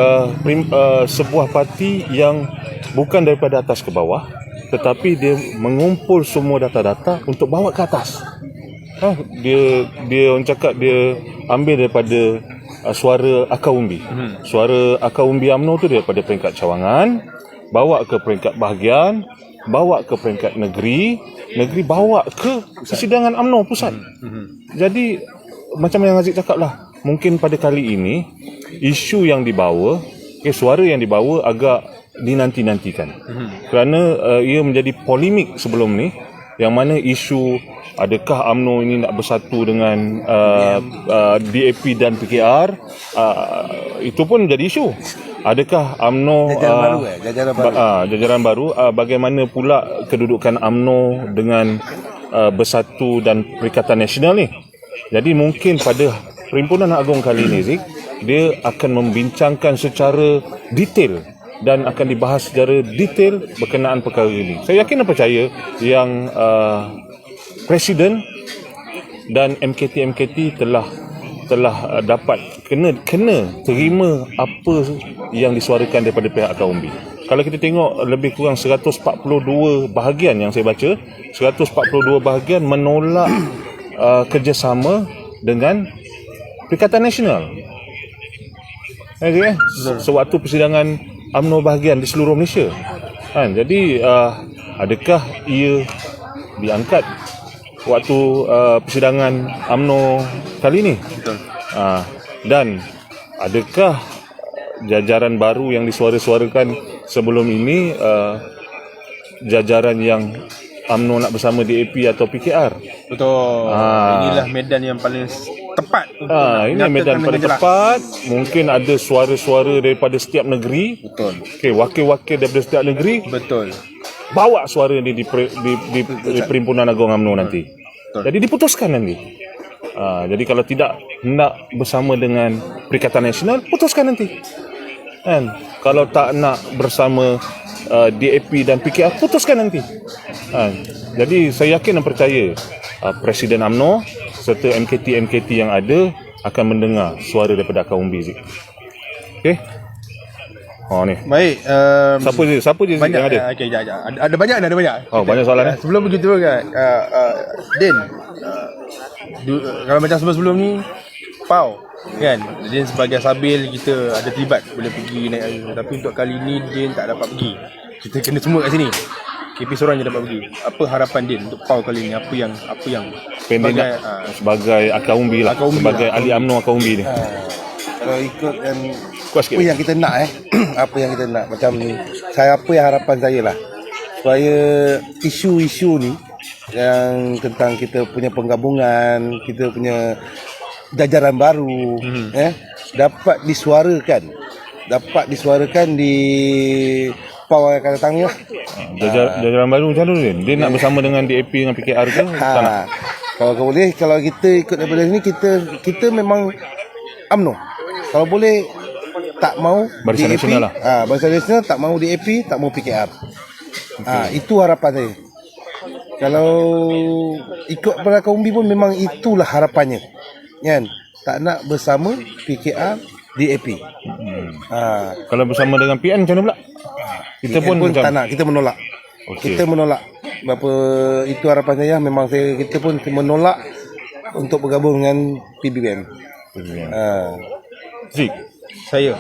sebuah parti yang bukan daripada atas ke bawah, tetapi dia mengumpul semua data-data untuk bawa ke atas. Dia orang cakap dia ambil daripada suara akar umbi. Suara akar umbi UMNO tu daripada peringkat cawangan, bawa ke peringkat bahagian, bawa ke peringkat negeri bawa ke persidangan UMNO pusat. Jadi macam yang Aziz cakap lah, mungkin pada kali ini isu yang dibawa, suara yang dibawa agak dinanti-nantikan. Kerana ia menjadi polemik sebelum ni, yang mana isu adakah UMNO ini nak bersatu dengan DAP dan PKR, itu pun jadi isu. Adakah UMNO jajaran baru, bagaimana pula kedudukan UMNO dengan Bersatu dan Perikatan Nasional ni. Jadi mungkin pada Perhimpunan Agong kali ini Zik, dia akan membincangkan secara detail dan akan dibahas secara detail berkenaan perkara ini. Saya yakin dan percaya yang Presiden dan MKT telah dapat kena terima apa yang disuarakan daripada pihak akar umbi. Kalau kita tengok lebih kurang 142 bahagian yang saya baca, 142 bahagian menolak kerjasama dengan Perikatan Nasional. Sewaktu persidangan UMNO bahagian di seluruh Malaysia. Jadi adakah ia diangkat waktu persidangan UMNO kali ini? Betul. Dan adakah jajaran baru yang disuara-suarakan sebelum ini jajaran yang UMNO nak bersama DAP atau PKR. Betul. Inilah medan yang paling tepat untuk Ini medan paling tepat. Mungkin ada suara-suara daripada setiap negeri. Betul. Okey, wakil-wakil daripada setiap negeri Betul. bawa suara ni di Perhimpunan Agung UMNO nanti. Betul. Jadi diputuskan nanti. Jadi kalau tidak nak bersama dengan Perikatan Nasional, putuskan nanti. Kan? Kalau tak nak bersama DAP dan PKR, putuskan nanti. Jadi saya yakin dan percaya Presiden UMNO serta MKT-MKT yang ada akan mendengar suara daripada akar umbi. Okey. Ni. Baik. Siapa je Banyak yang ada? Okey, jap. Ada banyak. Banyak soalan Sebelum begitu kan, Din, kalau macam sebelum ni, Pau kan, Din sebagai Sabil kita ada terlibat boleh pergi naik air, tapi untuk kali ni Din tak dapat pergi. Kita kena semua kat sini. KP seorang je dapat pergi. Apa harapan Din untuk Pau kali ni? Apa yang sebagai akar umbi lah, sebagai ahli UMNO akar umbi ni. Kalau ikut yang Kuat sikit. apa yang kita nak apa yang kita nak macam ni, apa yang harapan saya lah, supaya isu-isu ni yang tentang kita punya penggabungan, kita punya jajaran baru dapat disuarakan di PAU yang akan datang ni lah. Jajaran baru macam mana Din? Dia nak bersama dengan DAP dengan PKR ke? Tak nak? Kalau boleh, kalau kita ikut daripada sini, kita memang UMNO. Kalau boleh tak mau Barisan DAP, Nasional lah. Barisan Nasional, tak mau DAP, tak mau PKR. Itu harapan saya. Kalau ikut pada kaum umbi pun memang itulah harapannya. Kan? Tak nak bersama PKR, DAP. Kalau bersama dengan PN macam mana pula? Kita PN pun macam tak nak, kita menolak. Okey. Kita menolak. Berapa itu harapan saya, memang kita pun menolak untuk bergabung dengan PBBM. Zik, saya.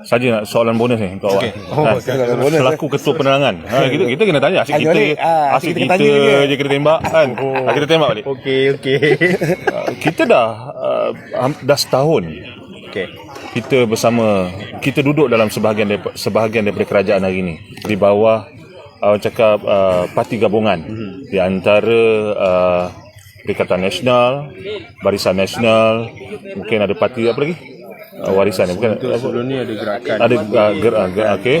saja nak soalan bonus ni untuk awak. soalan bonus. Selaku ketua penerangan. Kita kena tanya asyik kita. Asyik kita je kena tembak kan. Kita tembak balik. Okey. Kita dah setahun. Okey. Kita bersama, kita duduk dalam sebahagian daripada kerajaan hari ini di bawah cakap parti gabungan di antara Perikatan Nasional, Barisan Nasional, mungkin ada parti apa lagi? Warisan ni bukan. Sebelum ni ada gerakan. Ada gerak okey.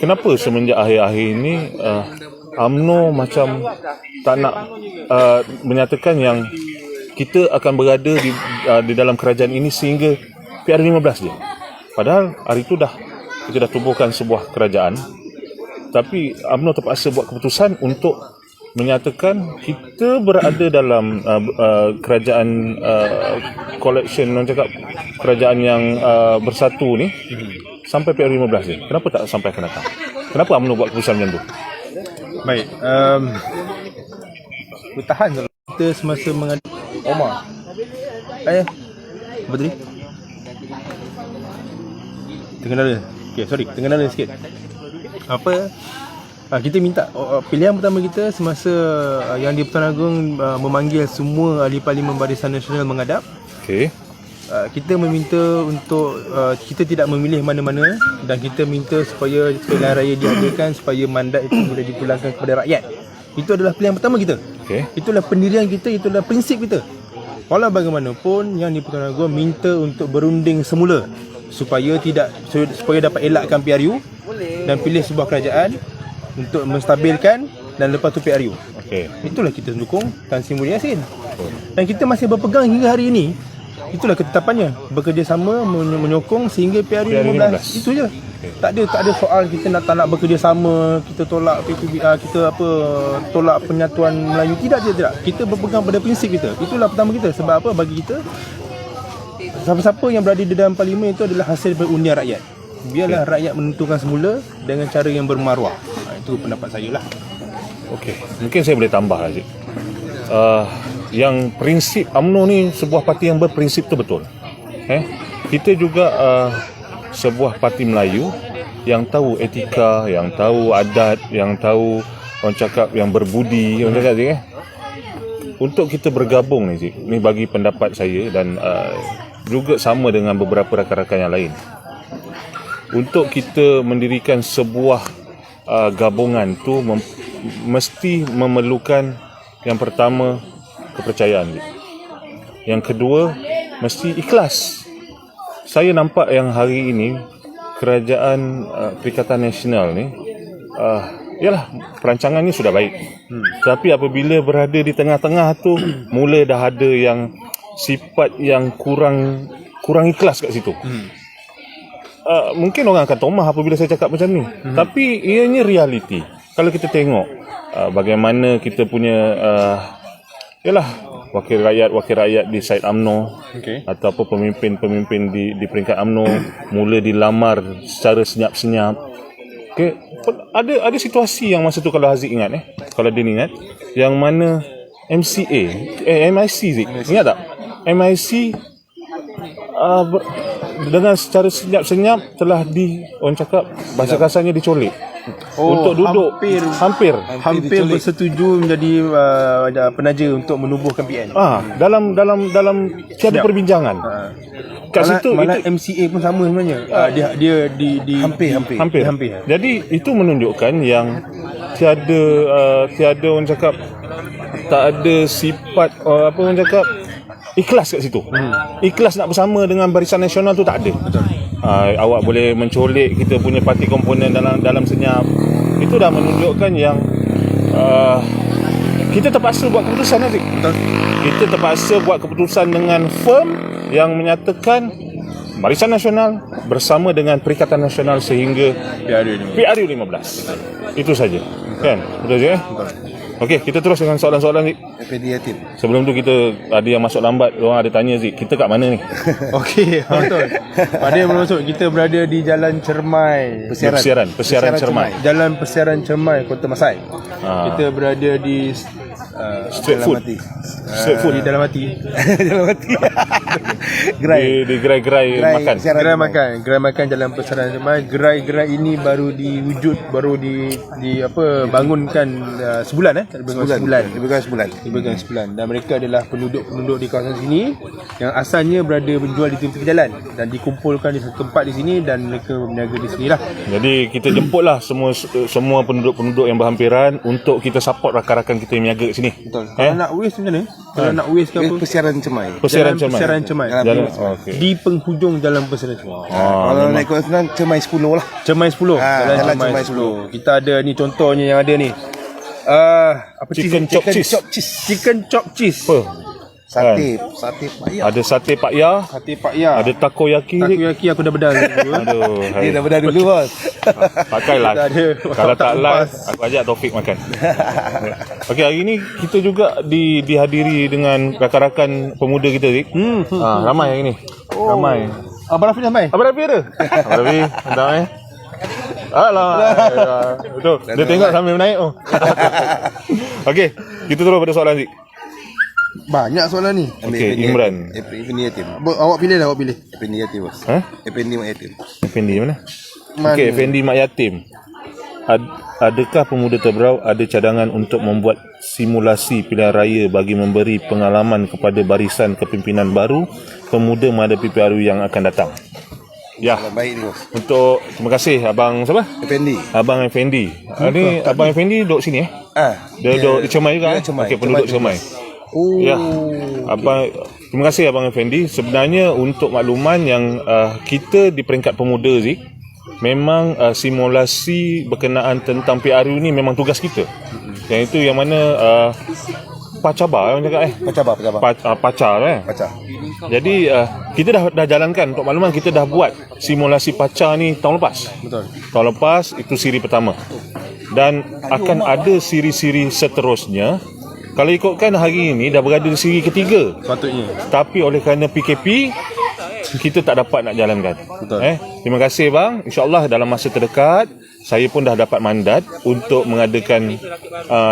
Kenapa semenjak akhir-akhir ini UMNO macam tak nak menyatakan yang kita akan berada di dalam kerajaan ini sehingga PR15 je. Padahal hari itu kita dah tubuhkan sebuah kerajaan, tapi UMNO terpaksa buat keputusan untuk menyatakan kita berada dalam kerajaan collection, orang cakap kerajaan yang bersatu ni sampai PR15 ni. Kenapa tak sampai akan datang? Kenapa UMNO buat keputusan macam tu? Baik, bertahan kalau kita semasa menghadapi Omar. Betul ni? Terkenala. Okay, sorry, terkenala sikit. Apa? Kita minta pilihan pertama kita semasa yang di Pertuan Agong memanggil semua ahli Parlimen Barisan Nasional menghadap. Okey. Kita meminta untuk kita tidak memilih mana-mana dan kita minta supaya pilihan raya diadakan supaya mandat itu boleh dipulangkan kepada rakyat. Itu adalah pilihan pertama kita. Okey. Itulah pendirian kita, itulah prinsip kita. Walau bagaimanapun yang di Pertuan Agong minta untuk berunding semula supaya dapat elakkan PRU dan pilih sebuah kerajaan untuk menstabilkan dan lepas tu PRU. Okey. Itulah kita dukung Tan Sri Muhyiddin Yassin. Dan kita masih berpegang hingga hari ini. Itulah ketetapannya, bekerjasama menyokong sehingga PRU 15. Itu je. Tak ada soal kita tak nak bekerjasama, kita tolak PPBA, kita tolak penyatuan Melayu. Tidak. Kita berpegang pada prinsip kita. Itulah pertama kita. Sebab apa? Bagi kita, siapa-siapa yang berada di dalam parlimen itu adalah hasil daripada undian rakyat. Biarlah rakyat menentukan semula dengan cara yang bermaruah. Itu pendapat saya lah. Okey. Mungkin saya boleh tambah lagi. Yang prinsip UMNO ni sebuah parti yang berprinsip tu betul. Kita juga sebuah parti Melayu yang tahu etika, yang tahu adat, yang tahu orang cakap yang berbudi, orang cakap je. Untuk kita bergabung ni, Cik, ni bagi pendapat saya dan juga sama dengan beberapa rakan-rakan yang lain. Untuk kita mendirikan sebuah gabungan tu mesti memerlukan yang pertama kepercayaan. Yang kedua mesti ikhlas. Saya nampak yang hari ini kerajaan Perikatan Nasional ni yalah perancangannya sudah baik. Tapi apabila berada di tengah-tengah tu mula dah ada yang sifat yang kurang ikhlas kat situ. Mungkin orang akan tomah apabila saya cakap macam ni. Tapi ianya realiti. Kalau kita tengok bagaimana kita punya yalah wakil rakyat di Said UMNO ataupun pemimpin-pemimpin di peringkat UMNO mula dilamar secara senyap-senyap. Ada situasi yang masa tu kalau Haziq ingat kalau dia ingat yang mana MIC Zik, ingat tak? MIC dengan secara senyap-senyap telah orang cakap bahasa kasarnya dicolik. Untuk duduk hampir bersetuju menjadi penaja untuk menubuhkan PN. Dalam tiada perbincangan. Kat situ malah MCA pun sama sebenarnya. Dia di hampir. Jadi itu menunjukkan yang tiada orang cakap tak ada sifat apa orang cakap ikhlas kat situ. Ikhlas nak bersama dengan Barisan Nasional tu tak ada. Awak boleh mencolik kita punya parti komponen dalam senyap. Itu dah menunjukkan yang kita terpaksa buat keputusan nanti. Kita terpaksa buat keputusan dengan firm yang menyatakan Barisan Nasional bersama dengan Perikatan Nasional sehingga PRU 15. Itu saja. Kan? Betul je Okey, kita terus dengan soalan-soalan Zik. Effendi Yatim. Sebelum tu kita ada yang masuk lambat, orang ada tanya Zik, kita kat mana ni? Okey, betul. Pada yang bermaksud kita berada di Jalan Cermai. Persiaran Cermai. Jalan Persiaran Cermai, Kota Masai. Kita berada di street food di dalam hati. Dalam hati. Di gerai makan. Gerai makan Jalan Persiaran Cermai. Gerai ini baru bangunkan sebulan dan mereka adalah penduduk di kawasan sini yang asalnya berada menjual di tepi jalan dan dikumpulkan di satu tempat di sini dan mereka berniaga di sinilah. Jadi kita jemputlah semua penduduk-penduduk yang berhampiran untuk kita support rakan-rakan kita yang berniaga kat sini. Betul. Kalau nak waste macam mana? Kalau nak waste ke apa? Persiaran Cermai. Persiaran Cermai. Di penghujung Jalan Persiaran Cermai. Kalau naik Kota Senang Cermai 10 lah. Cermai 10. Jalan Cermai 10. Kita ada ni contohnya yang ada ni. Chicken chop cheese. Sate Pak Ya. Ada sate Pak Ya. Ada takoyaki. Aku dah bedah dulu. Aduh, Dia dah bedah dulu bos. pakailah. Kalau tak live, aku ajak Taufik makan. Okey, hari ni kita juga dihadiri dengan rakan-rakan pemuda kita, Zik. Ramai hari ni. Ramai. Abang Rafi ramai. Abang Rafi ada? Abang Rafi, entah Alah. Betul. Dia tengok sambil naik tu. Okey, kita terus pada soalan Zik. Banyak soalan ni. Okey, Imran. Effendi Yatim. Awak pilih. Effendi Yatim bos. Effendi Mak Yatim. Effendi mana? Okey, Effendi Mak Yatim. Adakah pemuda Tebrau ada cadangan untuk membuat simulasi pilihan raya bagi memberi pengalaman kepada barisan kepimpinan baru pemuda menghadapi PRU yang akan datang? Ya. Baik ni bos. Terima kasih abang siapa? Effendi. Abang Effendi. Ni abang Effendi duduk sini Dia duduk di Cermai juga. Okey, penduduk Cermai. Ya. Terima kasih abang Effendi. Sebenarnya untuk makluman yang kita di peringkat pemuda Zik, memang simulasi berkenaan tentang PRU ni memang tugas kita. Yang itu yang mana Pacabar orang cakap Pacar. Jadi kita dah jalankan. Untuk makluman, kita dah buat simulasi Pacar ni tahun lepas. Betul. Tahun lepas itu siri pertama. Dan akan ada siri-siri seterusnya. Kalau ikutkan hari ini dah berada di siri ketiga. Patutnya. Tapi oleh kerana PKP kita tak dapat nak jalankan. Betul. Terima kasih bang. InsyaAllah dalam masa terdekat saya pun dah dapat mandat untuk mengadakan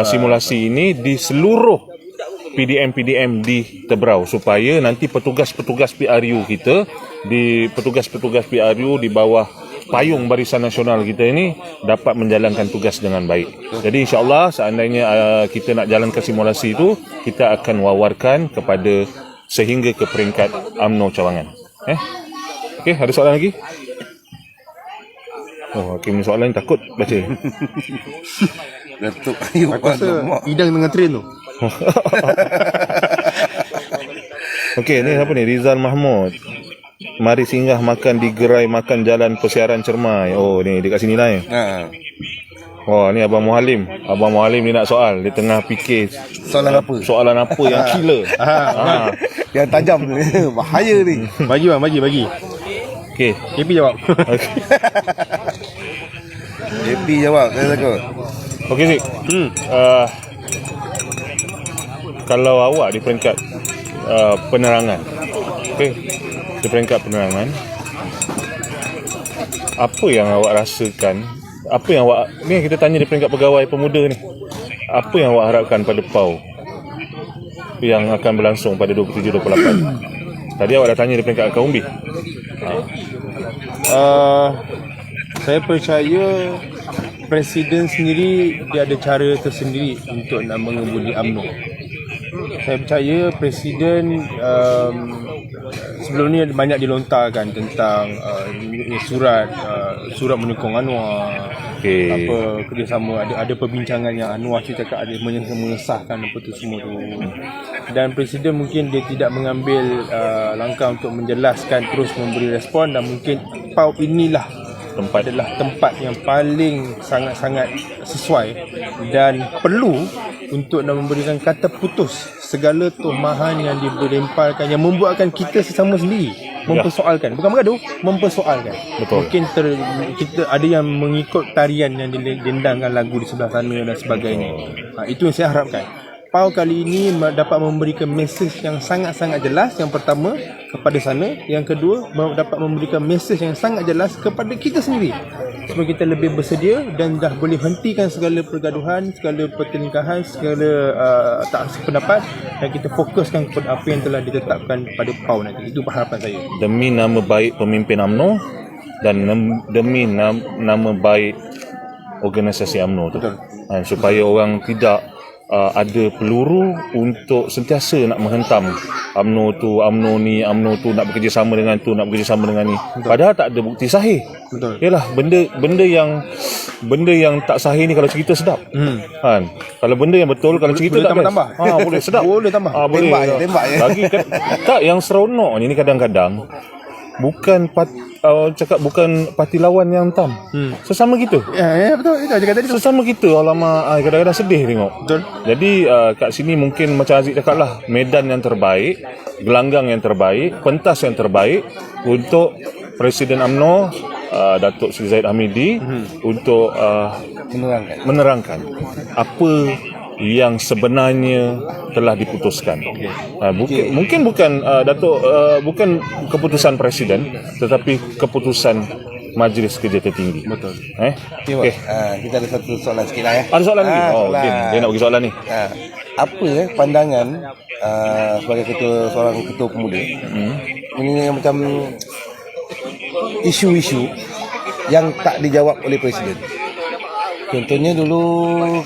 simulasi ini di seluruh PDM di Tebrau supaya nanti petugas-petugas PRU kita di bawah payung Barisan Nasional kita ini dapat menjalankan tugas dengan baik. Jadi insya-Allah seandainya kita nak jalankan simulasi itu, kita akan wawarkan kepada sehingga ke peringkat UMNO cawangan. Okey, ada soalan lagi? Oh, Hakim ni soalan takut baca. Datuk Ayub Aku rasa Idang dengan train tu. Okey, ni siapa ni? Rizal Mahmud. Mari singgah makan di gerai makan Jalan Persiaran Cermai. Oh, ni dekat sini lah ya. Wah, ni Abang Muhalim. Abang Muhalim ni nak soal. Dia tengah fikir Soalan apa? soalan apa yang killer. Yang tajam ni. Bahaya ni. Bagi bang, bagi. Okey. KP jawab. JP jawab, saya takut. Okey, Zik. Kalau awak di peringkat penerangan. Okey. Di peringkat penerangan, apa yang awak rasakan? Apa yang awak ni, kita tanya di peringkat pegawai pemuda ni. Apa yang awak harapkan pada PAU yang akan berlangsung pada 27-28? Tadi awak dah tanya di peringkat akaun umbi. Saya percaya Presiden sendiri dia ada cara tersendiri untuk nak mengemudi UMNO. Saya percaya Presiden sebelum ni banyak dilontarkan tentang surat menyokong Anwar. Apa kerjasama, ada perbincangan yang Anwar cakap ada mengesahkan apa tu semua tu. Dan Presiden mungkin dia tidak mengambil langkah untuk menjelaskan, terus memberi respon, dan mungkin PAU inilah adalah tempat yang paling sangat-sangat sesuai dan perlu untuk nak memberikan kata putus segala tomahan yang dilemparkan, yang membuatkan kita sesama sendiri mempersoalkan, bukan bergaduh, mempersoalkan. Betul. Mungkin kita ada yang mengikut tarian yang didendangkan lagu di sebelah sana dan sebagainya. Itu yang saya harapkan. PAU kali ini dapat memberikan mesej yang sangat-sangat jelas. Yang pertama, kepada sana. Yang kedua, dapat memberikan mesej yang sangat jelas kepada kita sendiri, supaya kita lebih bersedia dan dah boleh hentikan segala pergaduhan, segala pertelingkahan, segala tak sependapat, dan kita fokuskan kepada apa yang telah ditetapkan pada PAU nanti. Itu harapan saya. Demi nama baik pemimpin UMNO dan demi nama baik organisasi UMNO tu. Supaya orang tidak ada peluru untuk sentiasa nak menghentam UMNO tu, UMNO ni, UMNO tu, nak bekerjasama dengan tu, nak bekerjasama dengan ni. Padahal tak ada bukti sahih. Betul. Yalah, benda yang tak sahih ni kalau cerita sedap. Kan? Kalau benda yang betul, kalau cerita boleh tak tambah. boleh sedap. Boleh tambah. Boleh. Tembak je. Lagi tak, yang seronok ni kadang-kadang bukan bukan parti lawan yang hentam. Sesama kita. Ya betul. Itu cakap tadi. Sesama kita. Alamak, kadang-kadang sedih tengok. Betul. Jadi kat sini mungkin macam Aziz cakap lah, medan yang terbaik, gelanggang yang terbaik, pentas yang terbaik untuk Presiden UMNO, Datuk Seri Zahid Hamidi, untuk menerangkan apa yang sebenarnya telah diputuskan. Mungkin bukan Datuk, bukan keputusan Presiden, tetapi keputusan Majlis Kerja Tertinggi. Betul. Okay. Kita ada satu soalan sikit lah ya. Ada soalan lagi? Dia nak bagi soalan ni. Apa pandangan sebagai seorang ketua pemuda ini macam isu-isu yang tak dijawab oleh Presiden? Contohnya dulu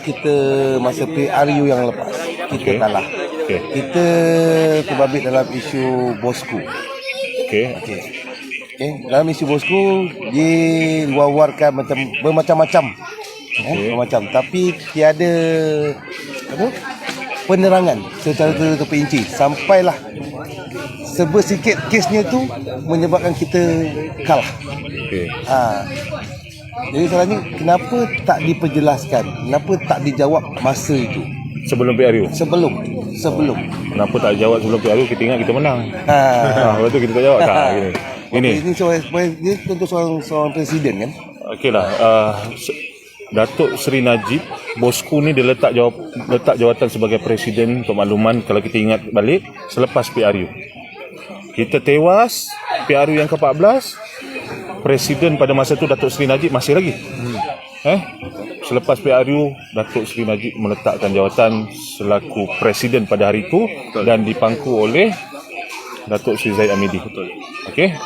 kita masa PRU yang lepas kita kalah. Kita terbabit dalam isu Bosku. Dalam isu Bosku dia luar-luarkan bermacam-macam. Bermacam, tapi tiada penerangan secara terperinci. Sampailah sebersikit kesnya tu menyebabkan kita kalah. Jadi salahnya kenapa tak diperjelaskan? Kenapa tak dijawab masa itu? Sebelum PRU? Sebelum. Kenapa tak jawab sebelum PRU? Kita ingat kita menang. Lepas tu kita tak jawab. Ini untuk seorang presiden kan? Okeylah. Datuk Seri Najib, Bosku ni dia letak jawatan sebagai presiden. Untuk makluman, kalau kita ingat balik, selepas PRU kita tewas, PRU yang ke-14, Presiden pada masa tu Datuk Seri Najib masih lagi. Selepas PRU, Datuk Seri Najib meletakkan jawatan selaku Presiden pada hari itu. Dan dipangku oleh Datuk Seri Zahid Hamidi. Okey.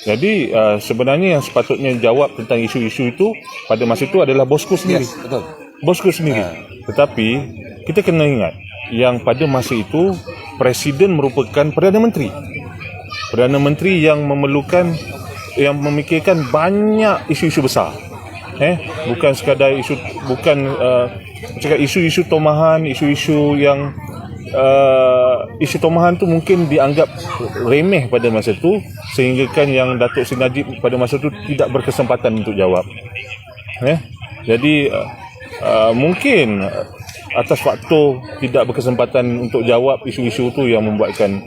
Jadi sebenarnya yang sepatutnya jawab tentang isu-isu itu pada masa itu adalah Bosku sendiri. Betul. Bosku sendiri. Tetapi kita kena ingat yang pada masa itu Presiden merupakan Perdana Menteri. Perdana Menteri yang memikirkan banyak isu-isu besar. Bukan sekadar cakap isu-isu tomahan, isu-isu yang isu tomahan tu mungkin dianggap remeh pada masa tu, sehingga kan yang Datuk Seri Najib pada masa tu tidak berkesempatan untuk jawab. Jadi mungkin atas faktor tidak berkesempatan untuk jawab isu-isu tu yang membuatkan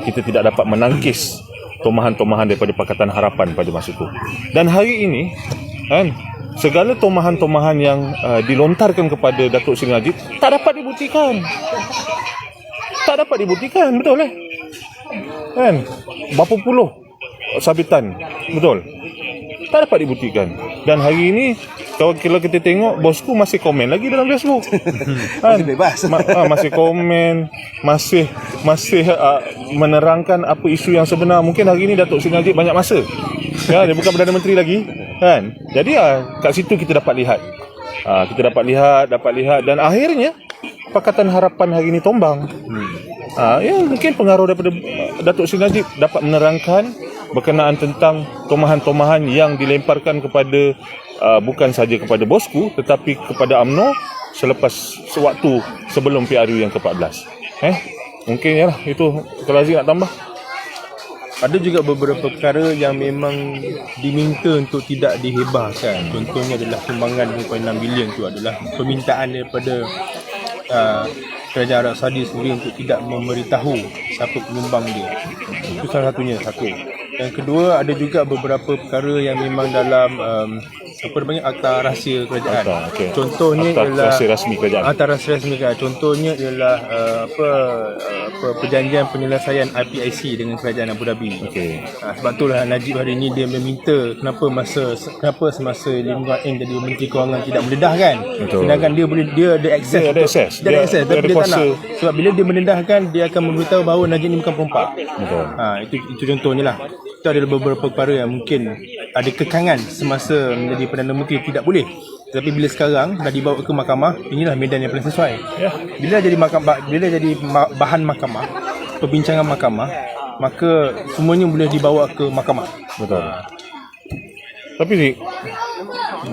kita tidak dapat menangkis tomahan-tomahan daripada Pakatan Harapan pada masa itu. Dan hari ini kan, segala tomahan-tomahan yang dilontarkan kepada Datuk Seri Najib tak dapat dibuktikan. Tak dapat dibuktikan, betul kan? Berapa puluh sabitan, betul? Tak dapat dibuktikan. Dan hari ini kalau kita tengok, bosku masih komen lagi dalam Facebook. Masih bebas. Masih komen, masih menerangkan apa isu yang sebenar. Mungkin hari ini Datuk Seri Najib banyak masa. Dia bukan Perdana Menteri lagi, kan? Jadi kat situ kita dapat lihat. Kita dapat lihat dan akhirnya Pakatan Harapan hari ini tombang. Ya mungkin pengaruh daripada Datuk Seri Najib dapat menerangkan berkenaan tentang tomahan-tomahan yang dilemparkan kepada bukan saja kepada bosku tetapi kepada UMNO sewaktu sebelum PRU yang ke-14. Mungkin ya lah itu. Kalau Aziz nak tambah. Ada juga beberapa perkara yang memang diminta untuk tidak dihebahkan. Contohnya adalah sumbangan 2.6 bilion tu adalah permintaan daripada Kerajaan Arab Saudi sendiri untuk tidak memberitahu siapa penyumbang dia. Itu salah satunya, satu. Yang kedua, ada juga beberapa perkara yang memang dalam apa namanya, akta rahsia kerajaan. Okay. Contohnya akta ialah rahsia rasmi kerajaan. Akta rahsia rasmi kerajaan. Contohnya ialah perjanjian penyelesaian IPIC dengan kerajaan Abu Dhabi. Okey. Sebab itulah Najib hari ini dia meminta kenapa semasa Lim Guan Eng jadi Menteri Kewangan tidak mendedahkan. Betul. Sedangkan dia ada akses. Dia ada akses. Tapi Dia dia tak kuasa. nak. Sebab bila dia mendedahkan, dia akan memberitahu bahawa Najib ni bukan perompak. Betul. Itu contohnya lah. Itu adalah beberapa perkara yang mungkin ada kekangan semasa menjadi Perdana Menteri tidak boleh. Tapi bila sekarang dah dibawa ke mahkamah, inilah medan yang paling sesuai. Bila jadi bahan mahkamah, perbincangan mahkamah, maka semuanya boleh dibawa ke mahkamah. Betul. Tapi Zik,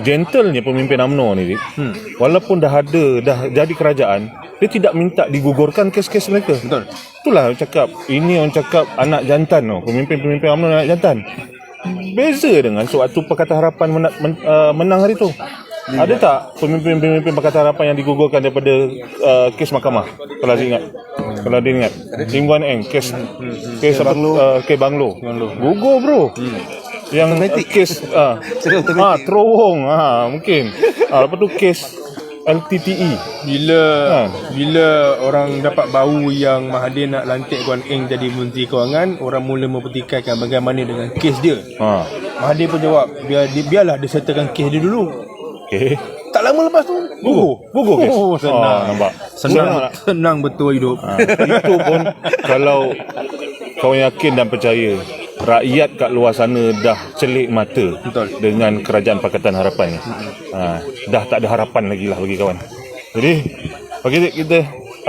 gentlenya pemimpin UMNO ni Zik, walaupun dah jadi kerajaan, dia tidak minta digugurkan kes-kes mereka. Betul. Itulah cakap, ini orang cakap anak jantan tau. Pemimpin-pemimpin UMNO anak jantan. Beza dengan sewaktu Pakatan Harapan menang hari tu. Ada tak pemimpin-pemimpin Pakatan Harapan yang digugurkan daripada kes mahkamah? Kalau Aziz ingat. Kalau dia ingat. Lim Guan Eng, kes Banglo. Gugur bro. Yang kes terowong mungkin. Lepas tu kes LTTE. Bila orang dapat bau yang Mahathir nak lantik Guan Eng jadi Menteri Kewangan, orang mula mempertikaikan bagaimana dengan kes dia. Mahathir pun jawab, biarlah dia settlekan kes dia dulu. Okay. Tak lama lepas tu gugur kes. Senang. Nampak. Senang betul hidup. Itu pun kalau kau yakin dan percaya rakyat kat luar sana dah celik mata. Betul. Dengan kerajaan Pakatan Harapan ni. Dah tak ada harapan lagi lah bagi kawan. Jadi okey Zik, kita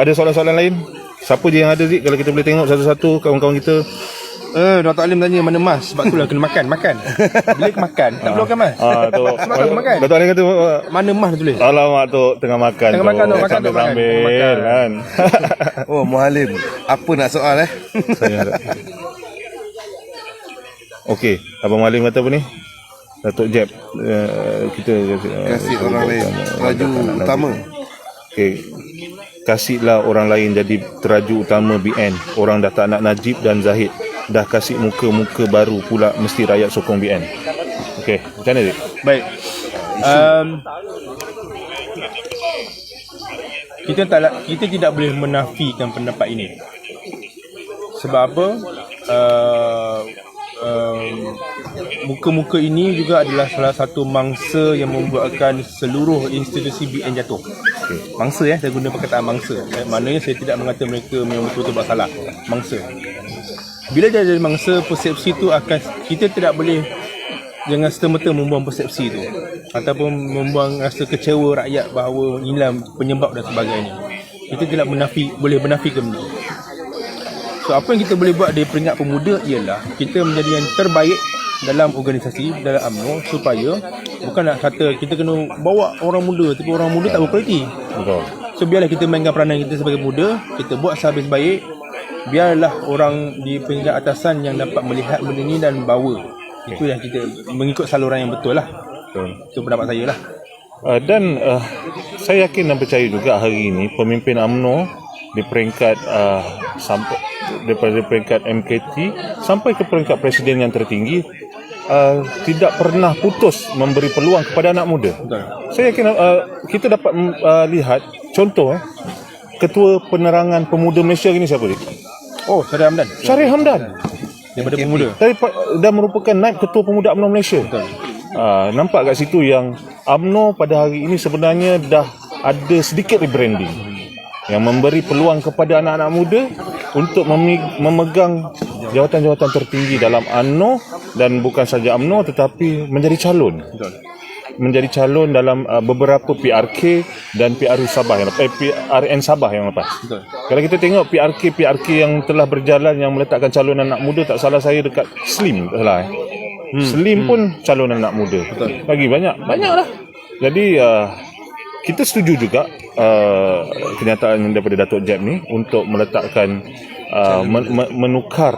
ada soalan-soalan lain. Siapa je yang ada Zik, kalau kita boleh tengok satu-satu kawan-kawan kita. Dr. Alim tanya mana mas. Sebab itulah kena makan. Bila makan tak perlu makan mas. Sebab kena makan. Dr. Alim kata Mana mas tulis. alamak tu tengah makan. Tengah makan tu, makan tu, sambil kan. Oh, Muhalim, apa nak soal Saya harap. Okey, Abang Malim kata apa ni? Datuk Jeb, kita kasih orang lain teraju utama. Okey. Kasihlah orang lain jadi teraju utama BN. Orang dah tak nak Najib dan Zahid. Dah kasih muka-muka baru pula, mesti rakyat sokong BN. Okey, macam mana Dik? Baik. Kita tidak boleh menafikan pendapat ini. Sebab apa? Muka-muka ini juga adalah salah satu mangsa yang membuatkan seluruh institusi BN jatuh. Mangsa saya guna perkataan mangsa. Maknanya saya tidak mengata mereka memang betul-betul buat salah. Mangsa. Bila dia jadi mangsa, persepsi tu akan, kita tidak boleh jangan serta-merta membuang persepsi tu ataupun membuang rasa kecewa rakyat bahawa inilah penyebab dan sebagainya. Kita tidak boleh menafikan benda. So apa yang kita boleh buat dari peringkat pemuda ialah kita menjadi yang terbaik dalam organisasi, dalam UMNO, supaya bukan nak kata kita kena bawa orang muda, tapi orang muda tak berkualiti. Betul. So biarlah kita mainkan peranan kita sebagai muda, kita buat sehabis baik. Biarlah orang di peringkat atasan yang dapat melihat benda ni dan bawa. Itu yang kita mengikut saluran yang betul lah. Betul. Itu pendapat saya lah. Dan saya yakin dan percaya juga hari ini pemimpin UMNO di peringkat sampai daripada peringkat MKT sampai ke peringkat presiden yang tertinggi tidak pernah putus memberi peluang kepada anak muda. Betul. Saya yakin kita dapat lihat contoh Ketua Penerangan Pemuda Malaysia ini siapa dia? Oh, Syarif Hamdan. Syarif Hamdan. Daripada pemuda. Dan merupakan naib Ketua Pemuda UMNO Malaysia. Betul. Nampak kat situ yang UMNO pada hari ini sebenarnya dah ada sedikit rebranding yang memberi peluang kepada anak-anak muda untuk memegang jawatan-jawatan tertinggi dalam UMNO, dan bukan saja UMNO tetapi menjadi calon. Betul. Menjadi calon dalam beberapa PRK dan PRU Sabah yang PRN Sabah yang lepas. Betul. Kalau kita tengok PRK yang telah berjalan yang meletakkan calon anak muda, tak salah saya dekat Slim, tak salah. Slim pun calon anak muda. Betul. Bagi banyaklah. Jadi kita setuju juga kenyataan daripada Datuk Jeb ni untuk meletakkan menukar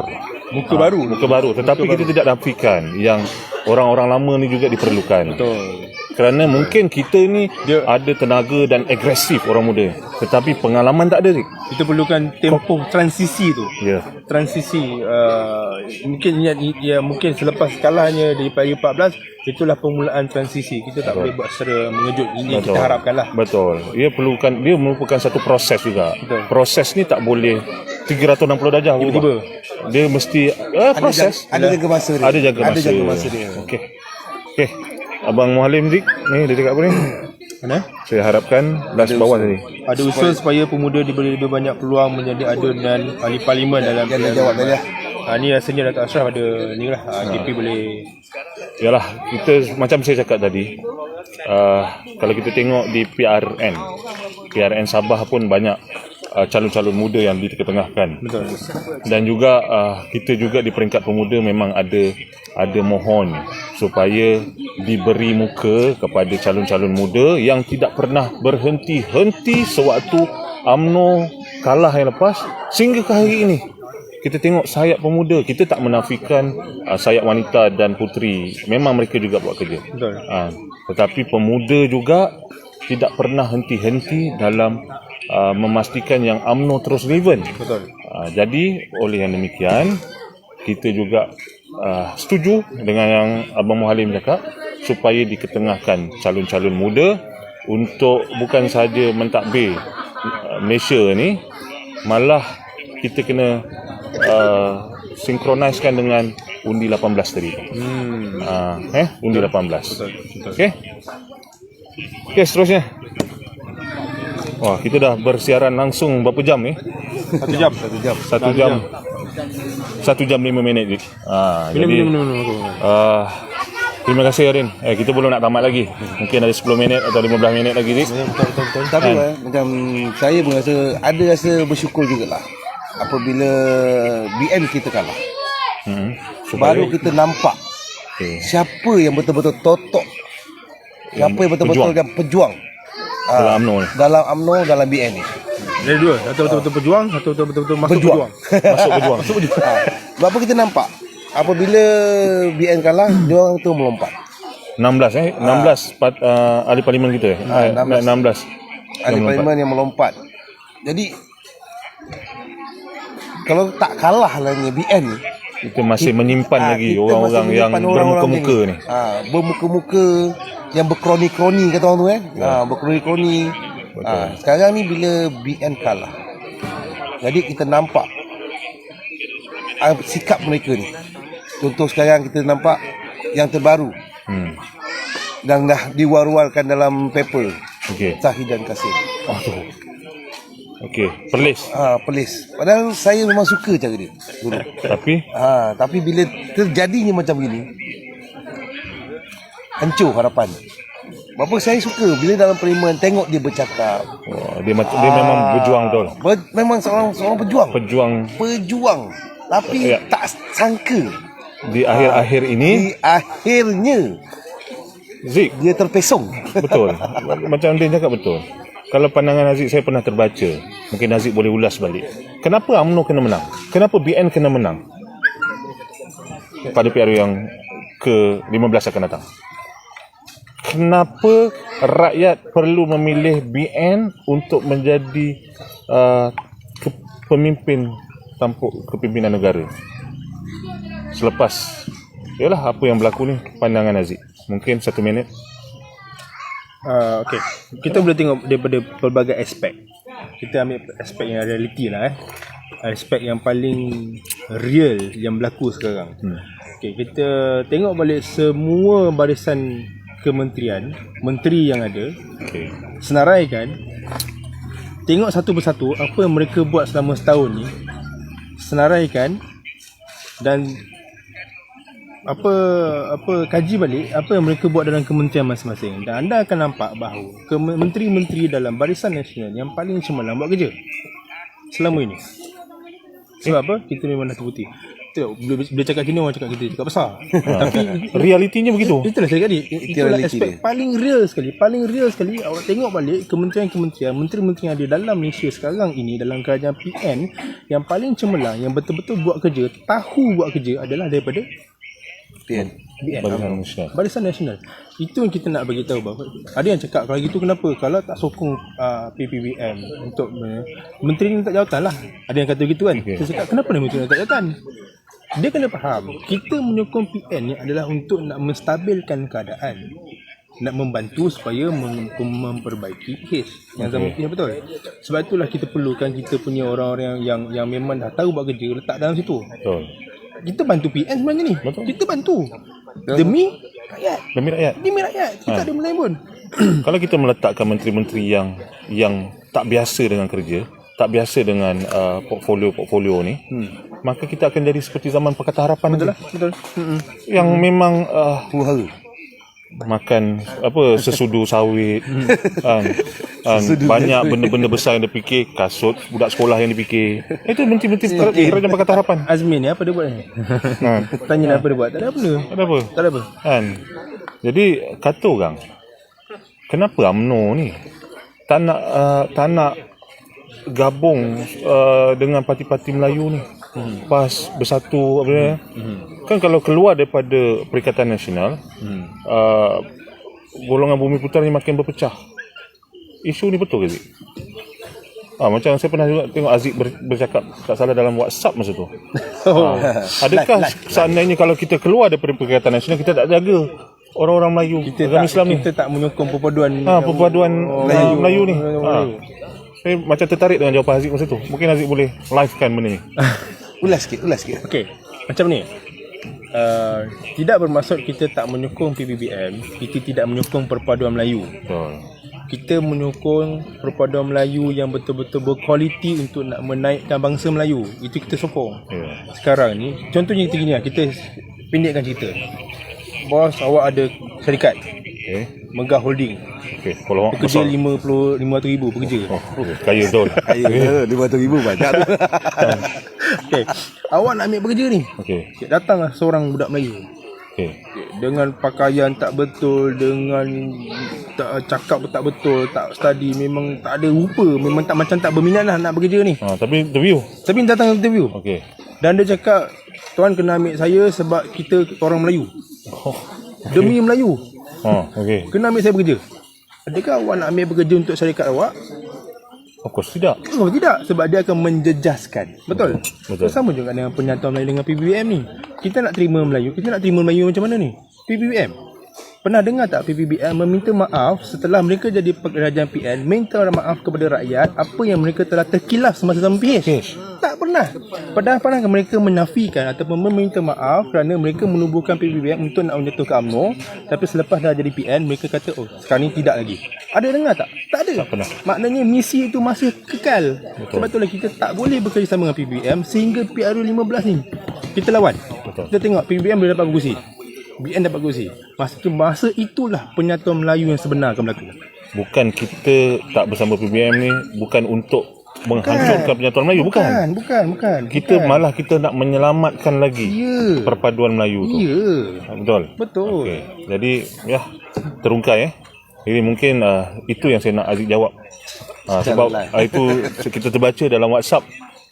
Muka baru. tetapi kita tidak nafikan yang orang-orang lama ni juga diperlukan. Betul. Kerana mungkin kita ni ada tenaga dan agresif orang muda, tetapi pengalaman tak ada. Kita perlukan tempoh transisi tu. Ya. Transisi mungkin dia mungkin selepas kalahnya di PRU 14, itulah permulaan transisi. Kita tak boleh buat secara mengejut. Ini yang kita harapkanlah. Betul. Dia merupakan satu proses juga. Betul. Proses ni tak boleh 360 darjah Tiba-tiba. Dia mesti proses. Ada jaga masa dia. Ada jaga masa dia. Okey. Abang Muhalim Zik ni dia cakap apa ni? Mana? Saya harapkan last bawah tadi. Ada usaha supaya pemuda diberi lebih banyak peluang menjadi adun dan ahli parlimen dalam Dia jawab tadi lah. ni rasanya Datuk Ashraf ada ni lah. KP boleh. Yalah, kita macam saya cakap tadi, kalau kita tengok di PRN Sabah pun banyak calon-calon muda yang diketengahkan. Betul. Dan juga kita juga di peringkat pemuda memang ada mohon supaya diberi muka kepada calon-calon muda yang tidak pernah berhenti-henti sewaktu UMNO kalah yang lepas sehingga ke hari ini. Kita tengok sayap pemuda, kita tak menafikan sayap wanita dan puteri, memang mereka juga buat kerja. Betul. Tetapi pemuda juga tidak pernah henti-henti dalam memastikan yang UMNO terus relevan. Betul. Jadi oleh yang demikian kita juga setuju dengan yang Abang Muhalim cakap supaya diketengahkan calon-calon muda untuk bukan saja mentadbir Malaysia ni, malah kita kena sinkronisekan dengan undi 18 tadi. Undi 18. Betul. Okey, seterusnya. Wah, kita dah bersiaran langsung berapa jam ni? 1 jam. 1 jam 5 minit je. Minum. Terima kasih Arin. Kita belum nak tamat lagi. Mungkin ada 10 minit atau 15 minit lagi ni. Betul. Tapi macam saya pun rasa bersyukur jugalah apabila BN kita kalah. Baru kita nampak siapa yang betul-betul totok, siapa yang betul-betul yang pejuang dalam UMNO ni. Dalam UMNO, dalam BN ni. Ada dua, satu betul-betul pejuang, satu betul-betul masuk pejuang. Masuk berjuang. Sebab apa kita nampak apabila BN kalah, dia orang tu melompat. 16 ahli parlimen kita 16 ahli parlimen yang melompat. Jadi kalau tak kalah lah ni BN ni, kita masih menyimpan lagi kita orang-orang masih yang menyimpan orang-orang bermuka-muka ni. Bermuka-muka yang berkroni-kroni kata orang tu berkroni-kroni. Sekarang ni bila BN kalah, jadi kita nampak sikap mereka ni. Contoh sekarang kita nampak yang terbaru yang dah diwar-warkan dalam paper. Zahid dan Kasim. Perlis. Perlis. Padahal saya memang suka cara dia dulu. Tapi bila terjadinya macam begini, hancur harapan. Berapa saya suka bila dalam parlimen tengok dia bercakap. Dia memang berjuang betul. Memang seorang pejuang. Pejuang. Tapi tak sangka di akhir-akhir ini Di akhirnya Zik, dia terpesong. betul. Macam Din cakap betul. Kalau pandangan Haziq saya pernah terbaca. Mungkin Haziq boleh ulas balik. Kenapa UMNO kena menang? Kenapa BN kena menang pada PRU yang ke-15 akan datang? Kenapa rakyat perlu memilih BN untuk menjadi pemimpin tampuk kepimpinan negara? Selepas yalah apa yang berlaku ni, pandangan Haziq. Mungkin 1 minit. Okay. Kita boleh tengok daripada pelbagai aspek. Kita ambil aspek yang realiti lah aspek yang paling real yang berlaku sekarang. Okay, kita tengok balik semua barisan kementerian, menteri yang ada. Okay. Senaraikan, tengok satu persatu apa yang mereka buat selama setahun ni. Senaraikan dan apa kaji balik apa yang mereka buat dalam kementerian masing-masing, dan anda akan nampak bahawa menteri-menteri dalam Barisan Nasional yang paling cemerlang buat kerja selama ini. Sebab apa? Kita memang dah terbukti. Bila cakap gini orang cakap kita cakap besar. Tapi realitinya begitu. itulah saya tadi. Itulah aspek paling real sekali. Paling real sekali awak tengok balik kementerian-kementerian, menteri-menteri yang ada dalam Malaysia sekarang ini, dalam kerajaan PN, yang paling cemerlang, yang betul-betul buat kerja, tahu buat kerja adalah daripada BN, Barisan Nasional. Itu yang kita nak bagi tahu bahawa ada yang cakap kalau gitu kenapa kalau tak sokong PPBM untuk menteri ni tak jawatan lah. Ada yang kata begitu kan. Saya cakap kenapa menteri ni tak jawatan? Dia kena faham kita menyokong PN ni adalah untuk nak menstabilkan keadaan, nak membantu supaya memperbaiki kes yang zaman ni betul. Sebab itulah kita perlukan kita punya orang-orang yang memang dah tahu buat kerja letak dalam situ. Betul. Kita bantu PN sebenarnya ni. Betul. Kita bantu demi rakyat. Demi rakyat. Kita ada melain pun. Kalau kita meletakkan menteri-menteri yang tak biasa dengan kerja, tak biasa dengan portfolio ni, maka kita akan jadi seperti zaman Pakatan Harapan. Betul lah. Betul. Yang memang makan sesudu sawit, banyak benda-benda besar yang dipikir, kasut budak sekolah yang dipikir. Itu menteri-menteri kerajaan Pakatan Harapan. Azmin ni apa dia buat ni? Tanya apa dia buat? Tak ada apa. Tak ada apa. Kan. Jadi kata orang, kenapa UMNO ni tak nak gabung dengan parti-parti Melayu ni? Pas bersatu apa dia? Kan kalau keluar daripada Perikatan Nasional, golongan Bumi Putra ni makin berpecah. Isu ni betul ke Zik? Macam saya pernah juga tengok Aziz bercakap tak salah dalam WhatsApp masa tu. Adakah seandainya kalau kita keluar daripada Perikatan Nasional kita tak jaga orang-orang Melayu, orang Islam ni? Kita tak menyokong perpaduan Melayu ni. Saya macam tertarik dengan jawapan Aziz masa tu. Mungkin Aziz boleh livekan benda ni. Ulas sikit. Okey, macam ni. Tidak bermaksud kita tak menyokong PPBM, kita tidak menyokong perpaduan Melayu. Kita menyokong perpaduan Melayu yang betul-betul berkualiti untuk nak menaikkan bangsa Melayu. Itu kita sokong. Sekarang ni, contohnya kita gini lah, kita pendekkan cerita. Bos awak ada syarikat, Megah Holding. Kalau pekerja 500,000 pekerja. Kaya betul. Kaya 500,000 banyak tu. Okey. Awak nak ambil pekerja ni. Datanglah seorang budak Melayu. Dengan pakaian tak betul, dengan cakap tak betul, tak study, memang tak ada rupa, memang macam tak berminat lah nak bekerja ni. Tapi interview. Tapi datang interview. Dan dia cakap, tuan kena ambil saya sebab kita orang Melayu. Demi Melayu. Kena ambil saya bekerja. Adakah awak nak ambil bekerja untuk syarikat awak? Of course tidak. Tidak, sebab dia akan menjejaskan. Betul. Sama juga dengan penyatuan Melayu dengan PPBM ni. Kita nak terima Melayu macam mana ni? PPBM. Pernah dengar tak PPBM meminta maaf setelah mereka jadi kerajaan PN, minta maaf kepada rakyat apa yang mereka telah terkilaf semasa zaman PH? Tak pernah. Padahal mereka menafikan ataupun meminta maaf kerana mereka menubuhkan PPBM untuk nak menjatuhkan UMNO, tapi selepas dah jadi PN mereka kata sekarang ni tidak lagi. Ada dengar tak? Tak ada. Tak pernah. Maknanya misi itu masih kekal. Sebab itulah kita tak boleh bekerjasama dengan PPBM sehingga PRU 15 ni kita lawan. Kita tengok PPBM boleh dapat berkursi, BN dapat kursi. Masa itulah penyatuan Melayu yang sebenar akan berlaku. Bukan kita tak bersama PBM ni bukan untuk menghancurkan penyatuan Melayu, bukan. Kita malah kita nak menyelamatkan lagi perpaduan Melayu tu. Betul. Okey. Jadi terungkai Jadi mungkin itu yang saya nak Aziz jawab. Sebab itu kita terbaca dalam WhatsApp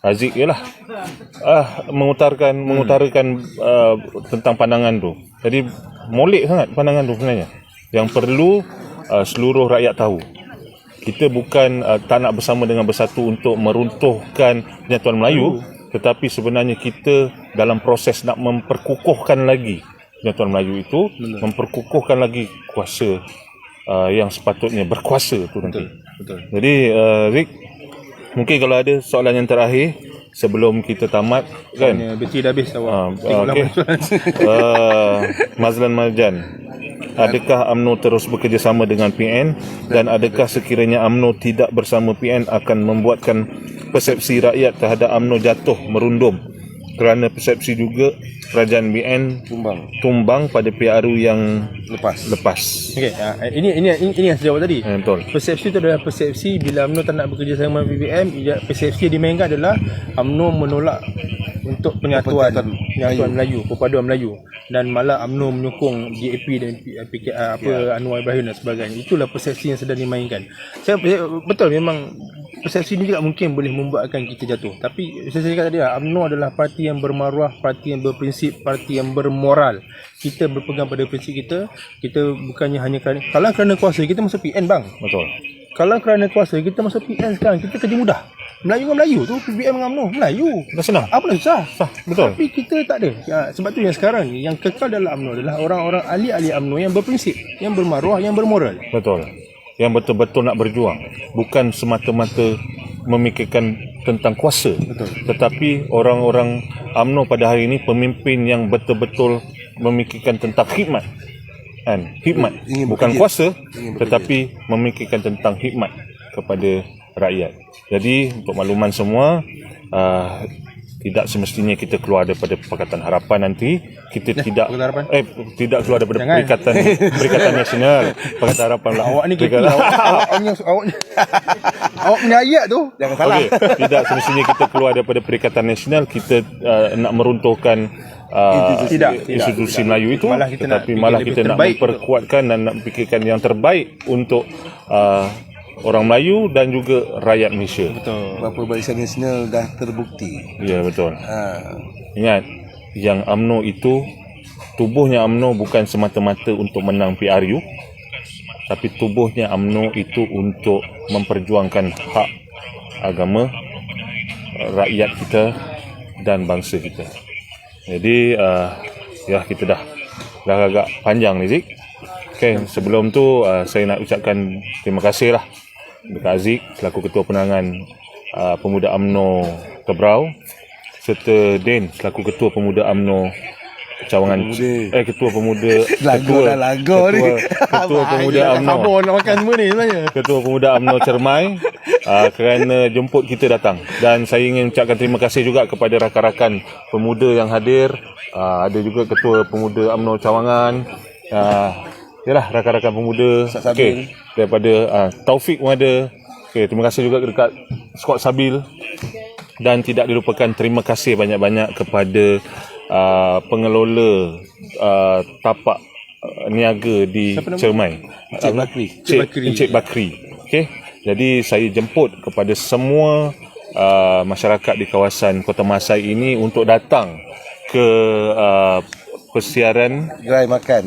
Aziz mengutarakan tentang pandangan tu. Jadi molek sangat pandangan tu sebenarnya. Yang perlu seluruh rakyat tahu. Kita bukan tak nak bersama dengan Bersatu untuk meruntuhkan penyatuan Melayu, tetapi sebenarnya kita dalam proses nak memperkukuhkan lagi penyatuan Melayu itu, memperkukuhkan lagi kuasa yang sepatutnya berkuasa tu nanti. Betul. Jadi Rick, mungkin kalau ada soalan yang terakhir sebelum kita tamat kan. Bateri dah habis awak. Okay. Mazlan Marjan, adakah UMNO terus bekerjasama dengan PN dan adakah sekiranya UMNO tidak bersama PN akan membuatkan persepsi rakyat terhadap UMNO jatuh merundum kerana persepsi juga kerajaan BN tumbang pada PRU yang lepas. Okey, ini yang saya jawab tadi. Betul. Persepsi itu adalah persepsi bila UMNO tak nak bekerjasama dengan PBM, persepsi yang dimainkan adalah UMNO menolak untuk penyatuan Melayu, perpaduan Melayu, dan malah UMNO menyokong DAP dan Anwar Ibrahim dan sebagainya. Itulah persepsi yang sedang dimainkan. Saya betul, memang persepsi ini juga mungkin boleh membuatkan kita jatuh. Tapi saya cakap tadi UMNO adalah parti yang bermaruah, parti yang berprinsip, parti yang bermoral. Kita berpegang pada prinsip kita. Kita bukannya hanya kalau kerana kuasa kita masuk PN bang. Betul. Kalau kerana kuasa kita masuk PN sekarang, kita kerja mudah. Melayu dengan Melayu tu, PBM dengan UMNO, Melayu. Dah senang. Apa dah susah? Betul. Tapi kita tak ada. Sebab tu yang sekarang ni, yang kekal dalam UMNO adalah orang-orang ahli-ahli UMNO yang berprinsip, yang bermaruah, yang bermoral. Betul. Yang betul-betul nak berjuang. Bukan semata-mata memikirkan tentang kuasa. Betul. Tetapi orang-orang UMNO pada hari ini pemimpin yang betul-betul memikirkan tentang khidmat. Khidmat. Bukan kuasa, tetapi memikirkan tentang khidmat kepada rakyat. Jadi untuk makluman semua, tidak semestinya kita keluar daripada Pakatan Harapan nanti. Kita tidak keluar daripada Perikatan Nasional. Pakatan Harapan lah. Awak ni kira awak punya ayat tu jangan salah. Tidak semestinya kita keluar daripada Perikatan Nasional. Kita nak meruntuhkan institusi Melayu itu, tetapi malah kita nak memperkuatkan dan nak fikirkan yang terbaik untuk orang Melayu dan juga rakyat Malaysia. Betul. Berapa Barisan Nasional dah terbukti. Ya, betul. Ingat, yang UMNO itu, tubuhnya UMNO bukan semata-mata untuk menang PRU, tapi tubuhnya UMNO itu untuk memperjuangkan hak agama, rakyat kita dan bangsa kita. Jadi, kita dah agak panjang ni, Zik. Okay, sebelum tu saya nak ucapkan terima kasih lah dekat Aziz selaku Ketua Penerangan Pemuda UMNO Tebrau, serta Din selaku Ketua Pemuda UMNO Cawangan, Ketua Pemuda Ketua Pemuda UMNO nak makan semua ni sebenarnya. Ketua Pemuda UMNO Cermai kerana jemput kita datang. Dan saya ingin ucapkan terima kasih juga kepada rakan-rakan pemuda yang hadir. Ada juga Ketua Pemuda UMNO Cawangan, rakan-rakan pemuda daripada Taufik pun ada. Terima kasih juga dekat Squad Sabil. Dan tidak dilupakan terima kasih banyak-banyak kepada pengelola tapak niaga di Cermai, Encik Bakri. Jadi saya jemput kepada semua masyarakat di kawasan Kota Masai ini untuk datang ke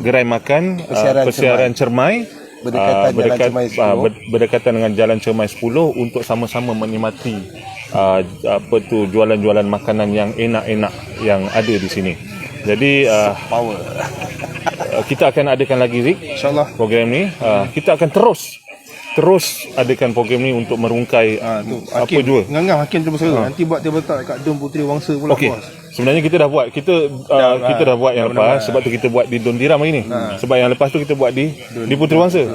gerai makan persiaran Cermai berdekatan dengan Jalan Cermai 10 untuk sama-sama menikmati jualan-jualan makanan yang enak-enak yang ada di sini. Jadi kita akan adakan lagi, Zik, insya-Allah, program ni. Kita akan terus adakan program ni untuk merungkai apa jua. Hakim tu bersama. Nanti buat dia letak kat Dom Puteri Wangsa pula. Sebenarnya kita dah buat. Kita dah buat yang lepas. Sebab tu kita buat di Don Diram hari ni. Sebab yang lepas tu kita buat di Puteri Wangsa.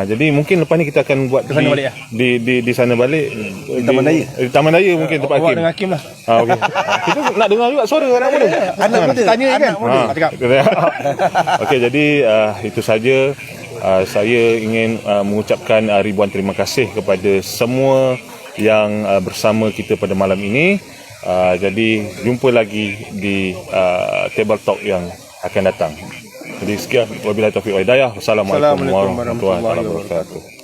Jadi mungkin lepas ni kita akan buat di sana balik. Di Taman Daya. Di Taman Daya mungkin tempat Hakim. Dengan Hakim lah. Okey. Kita nak dengar juga suara anak muda. Anak muda tanya kan. Okey, jadi itu saja. Saya ingin mengucapkan ribuan terima kasih kepada semua yang bersama kita pada malam ini. Jadi jumpa lagi di table talk yang akan datang. Jadi sekian, wabillahi taufiq wa hidayah. Wassalamualaikum warahmatullahi wabarakatuh.